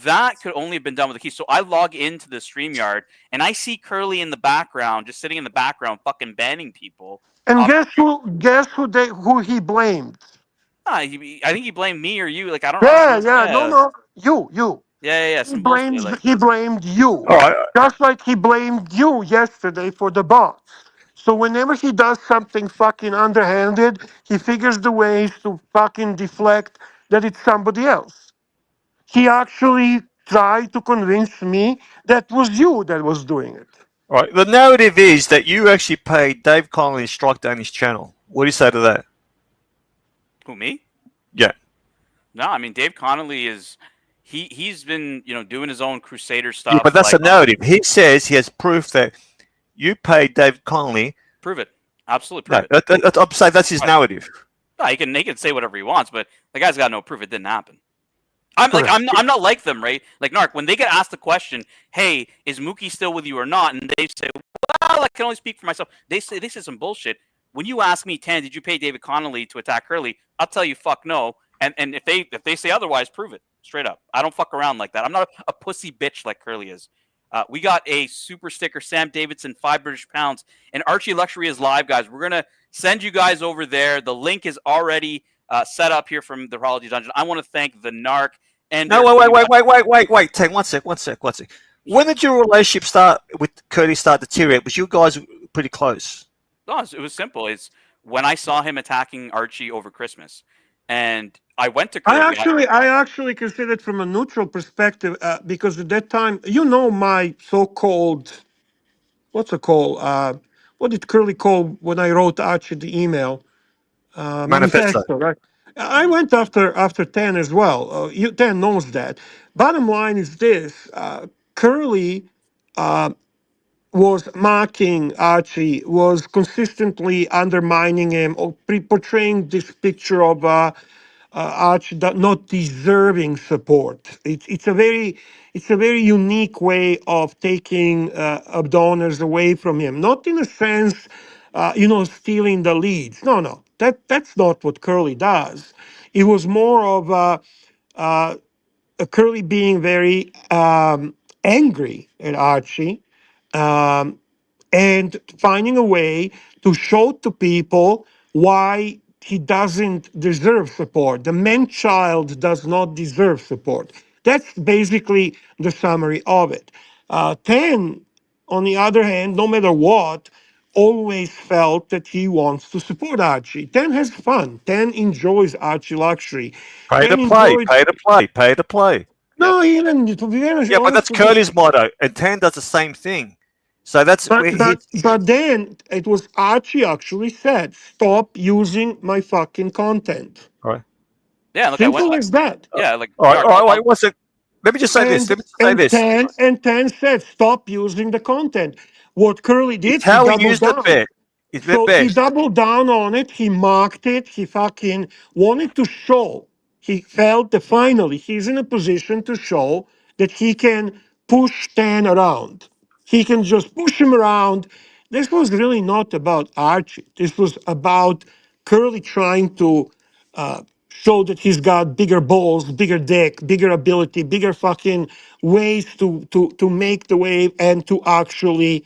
That could only have been done with the key. So I log into the StreamYard and I see Curly in the background, just sitting in the background, fucking banning people. And Um, guess who he blamed? I think he blamed me or you. Like I don't Yeah, remember. yeah, no, Yeah, no, you. yeah, He some bullshit. blames Like he blamed you, All right. just like he blamed you yesterday for the bots. So whenever he does something fucking underhanded, he figures the ways to fucking deflect that it's somebody else. He actually tried to convince me that was you that was doing it. All right. The narrative is that you actually paid Dave Connolly to strike down his channel. What do you say to that? who, me? Yeah. No, I mean Dave Connolly is he's been doing his own Crusader Yeah, but stuff. that's Like the narrative. He says he has proof that you paid Dave Connolly. prove it, absolutely No, prove it. I'm saying that's his Right. narrative. No, he can say whatever he wants, but the guy's got no proof it didn't happen. I'm like Correct. I'm not like them, right? Like Narc, when they get asked the question, "Hey, is Mookie still with you or not?" and they say, "Well, I can only speak for myself." They say some bullshit. When you ask me, Tan, did you pay David Connolly to attack Hurley? I'll tell you, fuck no. And if they say otherwise, prove it straight up. I don't fuck around like that. I'm not a pussy bitch like Curly is. We got a super sticker, Sam Davidson, 5 British pounds, and Archie Luxury is live, guys. We're gonna send you guys over there. The link is already set up here from the Horology Dungeon. I want to thank the Narc and No, wait. Take 1 sec. When did your relationship start with Curtis start to deteriorate? Was you guys pretty close? No, it was simple. It's when I saw him attacking Archie over Christmas, and I went to I Curly. actually, I actually consider it from a neutral perspective because at that time, my so-called what's it called? What did Curly call when I wrote Archie the email? Manifesto. Manifesto, right? I went after Ten as well. Ten knows that. Bottom line is this: Curly was mocking Archie, was consistently undermining him, or portraying this picture of Archie not deserving support. It's a very unique way of taking donors away from him. Not in a sense, stealing the leads. No, no, that's not what Curly does. It was more of Curly being very angry at Archie, um, and finding a way to show to people why he doesn't deserve support. The man child does not deserve support. That's basically the summary of it. Ten, on the other hand, no matter what, always felt that he wants to support Archie. Ten has fun. Ten enjoys Archie Luxury. Pay to Ten play. enjoys. Pay to play. Pay to play. Yep. No, even to be honest, Yeah, but that's honest with you, Curly's motto, and Tan does the same thing. So that's but where but he. but then it was Archie actually said, "Stop using my fucking content." All right. Yeah, look, I went. Simple as that. Yeah, like All right. Narc. All right. Wait. One sec. Let me just say this. And Let me just say and this. ten and ten said, "Stop using the content." What Curly did, It's he how he doubled used it, down. Bear. It's So he Bear. doubled down on it. He mocked it. He fucking wanted to show. He felt that finally he's in a position to show that he can push Stan around. He can just push him around. This was really not about Archie. This was about Curly trying to show that he's got bigger balls, bigger dick, bigger ability, bigger fucking ways to make the wave and to actually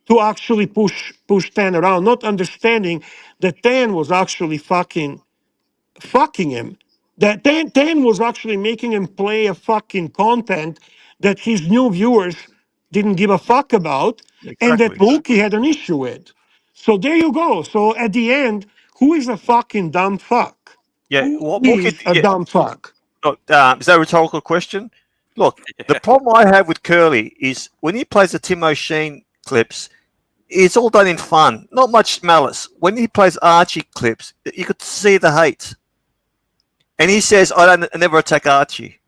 to actually push Tan around, not understanding that Tan was actually fucking him. That Tan was actually making him play a fucking content that his new viewers didn't give a fuck about, and that Exactly. Mookie had an issue with. So there you go. So at the end, who is a fucking dumb fuck? Yeah. Who What could? is a Yeah. dumb fuck? Look, is that a rhetorical question? Look, the problem I have with Curly is when he plays the Tim O'Sheen clips, it's all done in fun, not much malice. When he plays Archie clips, you could see the hate. And he says, I never attack Archie.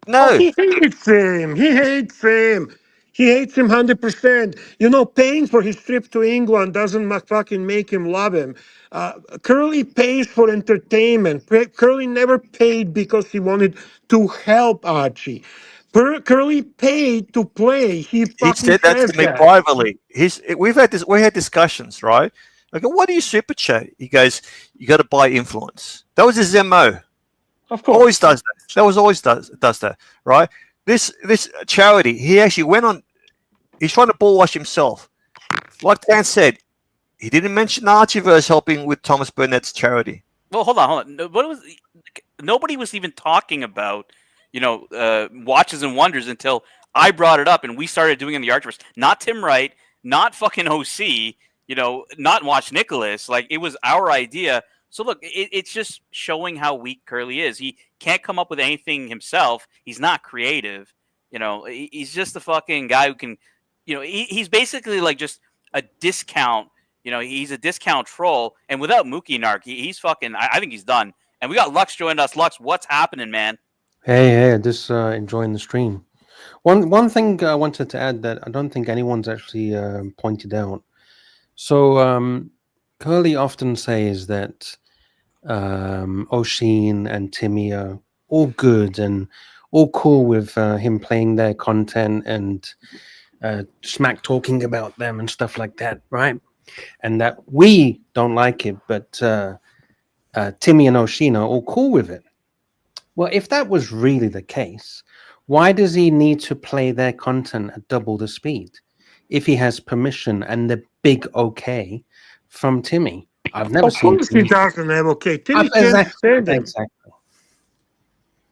Oh, No, he hates him. He hates him. He hates him 100%. You know, paying for his trip to England doesn't fucking make him love him. Curly pays for entertainment. Curly never paid because he wanted to help Archie. Curly paid to play. He he fucking said that says to me that. privately. We had discussions, right? I go, what do you super chat? He goes, you got to buy influence. That was his MO. Of course. Always does that. That was always does that, right? This charity, he actually went on. He's trying to bullwash himself. Like Dan said, he didn't mention Archieverse helping with Thomas Burnett's charity. Well, hold on. What was nobody was even talking about, watches and wonders until I brought it up and we started doing it in the Archivist. Not Tim Wright, not fucking OC, not Watch Nicholas. Like it was our idea. So look, it's just showing how weak Curly is. He can't come up with anything himself. He's not creative. He's just the fucking guy who can, he's basically like just a discount. He's a discount troll, and without Mookie Nark, he's fucking. I think he's done. And we got Lux joined us. Lux, what's happening, man? Hey, just enjoying the stream. One thing I wanted to add that I don't think anyone's actually pointed out. So Curly often says that O'Sheen and Timmy are all good and all cool with him playing their content and smack talking about them and stuff like that, right? And that we don't like it, but Timmy and O'Sheen are all cool with it. Well, if that was really the case, why does he need to play their content at double the speed if he has permission and the big okay from Timmy? I've never Of seen course he Timmy. doesn't have okay. Timmy can't Exactly. stand him. Exactly.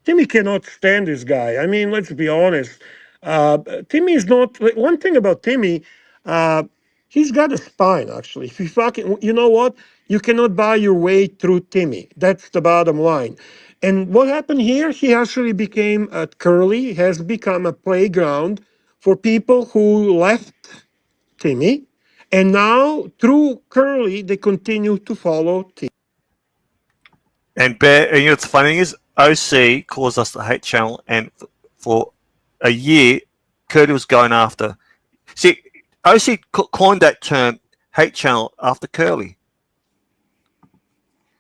Timmy cannot stand this guy. I mean, let's be honest. Timmy is not. One thing about Timmy, he's got a spine. Actually, if you fucking, you know what, you cannot buy your way through Timmy. That's the bottom line. And what happened here? He actually became Curly has become a playground for people who left Timmy, and now through Curly they continue to follow Timmy. And what's funny is OC caused us the hate channel, and for a year, Curly was going after. See, OC coined that term hate channel after Curly.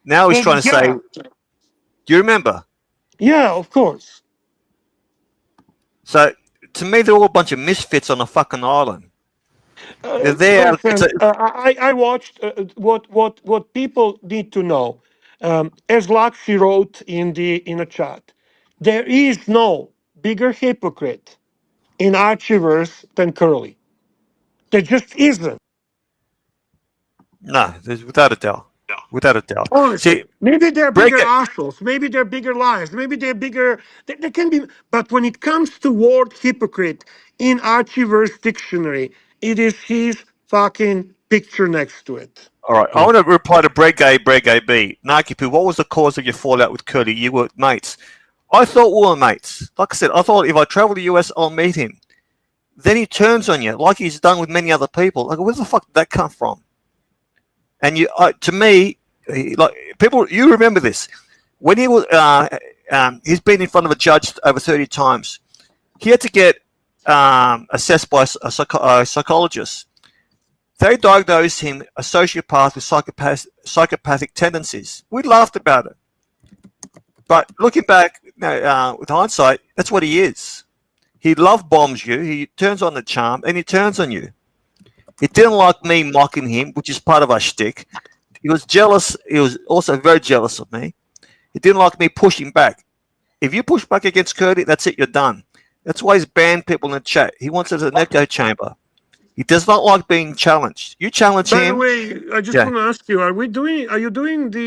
Now he's trying to say, do you remember? Yeah, of course. So to me, they're all a bunch of misfits on a fucking island. They're there. Listen, I watched what people need to know. As Laxi wrote in a chat, there is no bigger hypocrite in Archivers than Curly. There just isn't. No, there's without a doubt. Without a doubt. Honestly, See, maybe they're break bigger it. assholes. Maybe they're bigger liars. Maybe they're bigger. They can be. But when it comes to word hypocrite in Archivers dictionary, it is his fucking picture next to it. All right. I want to reply to Break A B. Nakipu, what was the cause of your fallout with Curly? You were mates. I thought we were mates. Like I said, I thought if I travel to the US, I'll meet him. Then he turns on you, like he's done with many other people. Like, where the fuck did that come from? And to me, like people, you remember this when he was, he's been in front of a judge over 30 times. He had to get assessed by a psychologist. They diagnosed him a sociopath with psychopathic tendencies. We laughed about it, but looking back with hindsight, that's what he is. He love bombs you. He turns on the charm, and he turns on you. He didn't like me mocking him, which is part of our shtick. He was jealous. He was also very jealous of me. He didn't like me pushing back. If you push back against Curly, that's it. You're done. That's why he's banned people in the chat. He wants it as an echo chamber. He does not like being challenged. You challenge By the him. way, I just Yeah. want to ask you: Are you doing the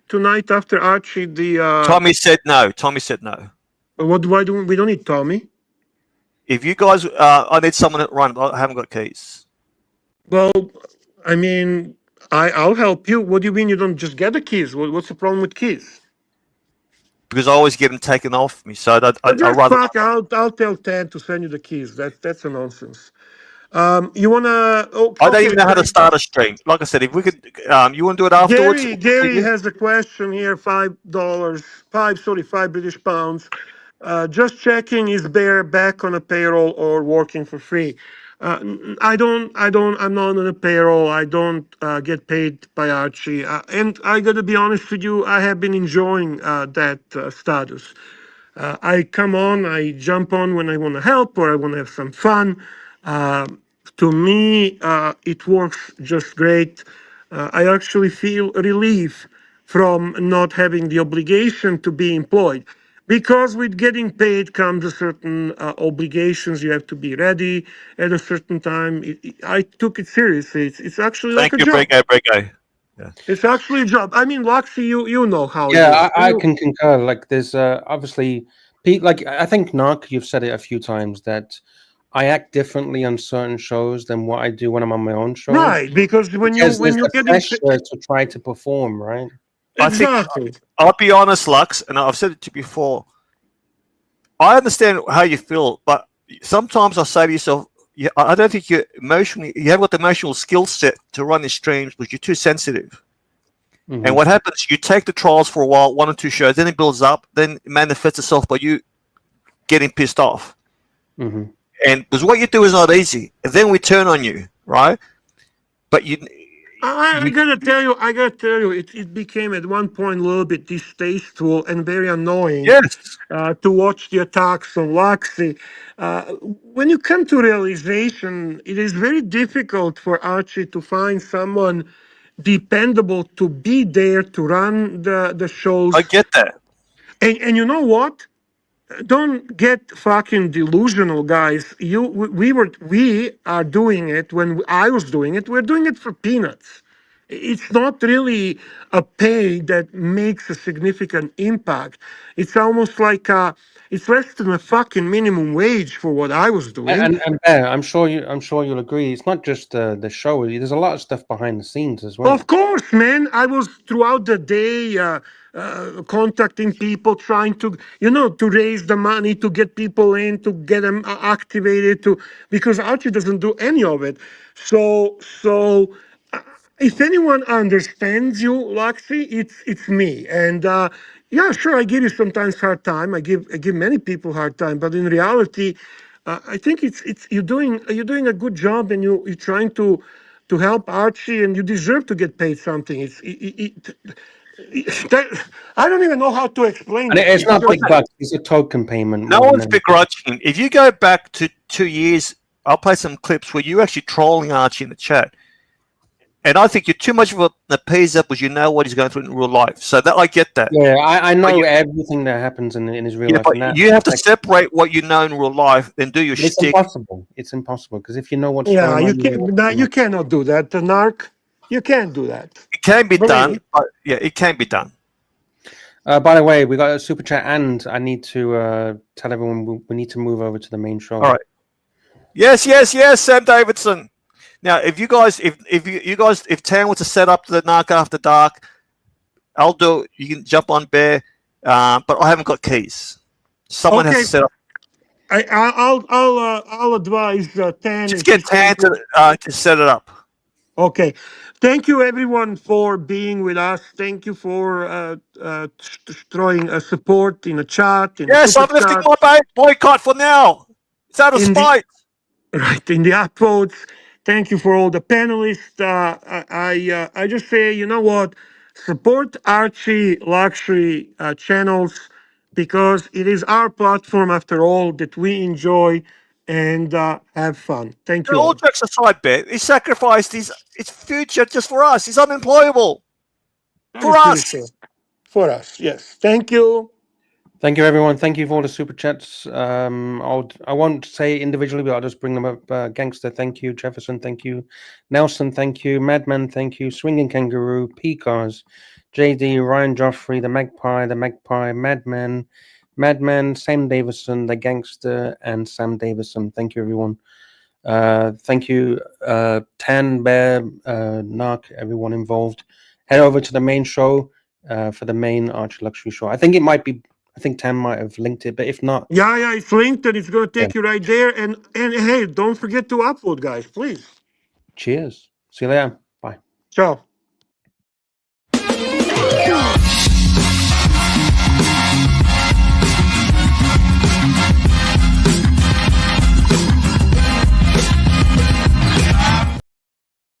tonight after Archie? Tommy said no. Tommy said no. What? Why do we don't need Tommy? If you guys, I need someone to run. I haven't got keys. Well, I mean, I'll help you. What do you mean you don't just get the keys? What's the problem with keys? Because I always get them taken off me. So I Just rather. fuck. I'll tell Ted to send you the keys. That's a nonsense. You wanna? Oh, I don't okay, even know how to great. start a stream. Like I said, if we could, you want to do it afterwards? Gary has a question here. $5, five British pounds. Just checking, is Bear back on a payroll or working for free? I'm not on a payroll. I don't get paid by Archie. And I gotta be honest with you, I have been enjoying that status. I come on, I jump on when I want to help or I want to have some fun. Uh, to me, it works just great. I actually feel relief from not having the obligation to be employed. Because with getting paid comes a certain obligations. You have to be ready at a certain time. I took it seriously. It's actually like Thank a you, job. Brego. Yeah. It's actually a job. I mean, Loxy, you know how it Yeah, is. I can concur. Like, there's obviously, Pete. Like, I think Narc, you've said it a few times that I act differently on certain shows than what I do when I'm on my own shows. Right, because when Because there's you're the getting pressure to try to perform, right? I think exactly. I'll be honest, Lux, and I've said it to you before. I understand how you feel, but sometimes I say to yourself, yeah, I don't think you haven't got the emotional skill set to run these streams because you're too sensitive. And what happens, you take the trials for a while, 1 or 2 shows, then it builds up, then it manifests itself by you getting pissed off. Mm-hmm. And because what you do is not easy. And then we turn on you, right? But I gotta tell you, it became at one point a little bit distasteful and very annoying yes, to watch the attacks on Laxi. When you come to realization, it is very difficult for Archie to find someone dependable to be there to run the shows. I get that. And you know what? Don't get fucking delusional, guys. We are doing it when I was doing it. We're doing it for peanuts. It's not really a pay that makes a significant impact. It's almost like it's less than a fucking minimum wage for what I was doing. And Bear, I'm sure you'll agree. It's not just the show. There's a lot of stuff behind the scenes as well. Of course, man. I was throughout the day contacting people, trying to raise the money, to get people in, to get them activated, because Archie doesn't do any of it. So if anyone understands you, Laxi, it's me. And yeah, sure, I give you sometimes hard time. I give many people hard time, but in reality, I think it's you're doing a good job, and you're trying to help Archie, and you deserve to get paid something. I don't even know how to explain And that. it's not big just- bucks. It's a token payment. No more one's than begrudging him. If you go back to 2 years, I'll play some clips where you're actually trolling Archie in the chat. And I think you're too much of an appeaser because you know what he's going through in real life. So that I get that. Yeah, I know everything that happens in his real Yeah, life. but And that, you have to separate what you know in real life and do your it's shtick. impossible. It's impossible because if you know what's Yeah, going you on, can't. No, you cannot do that, the narc. You can't do that. It can be Believe done. me. But yeah, it can be done. By the way, we got a super chat, and I need to tell everyone we need to move over to the main show. All right. Yes, Sam Davidson. Now, if you guys, if Tan wants to set up the Narc After Dark, I'll do it. You can jump on Bear, but I haven't got keys. Someone has Okay. to set up. I'll advise Tan. Just if get he's Tan going to set it up. Okay. Thank you, everyone, for being with us. Thank you for throwing support in the chat, in the Yes, I'm super lifting chat, my boycott for now. It's out of in the spite. right in the upvotes. Thank you for all the panelists. I just say, you know what? Support Archie luxury channels, because it is our platform after all that we enjoy and have fun. Thank you All all. jokes aside, Bear, he sacrificed his future just for us. He's unemployable. That For is pretty us. true. For us, yes. Thank you. Thank you, everyone. Thank you for all the super chats. I won't say individually, but I'll just bring them up. Gangster, thank you. Jefferson, thank you. Nelson, thank you. Madman, thank you. Swinging Kangaroo, P-Cars, JD, Ryan Joffrey, the Magpie, Madman, Sam Davison, the Gangster, and Sam Davison. Thank you, everyone. Thank you, Tan, Bear, Narc, everyone involved. Head over to the main show for the main Archer Luxury show. I think it might be. I think Tam might have linked it, but if not, Yeah, it's linked and it's going to take you right there. And hey, don't forget to upload, guys, please. cheers. See you later. Bye. Ciao.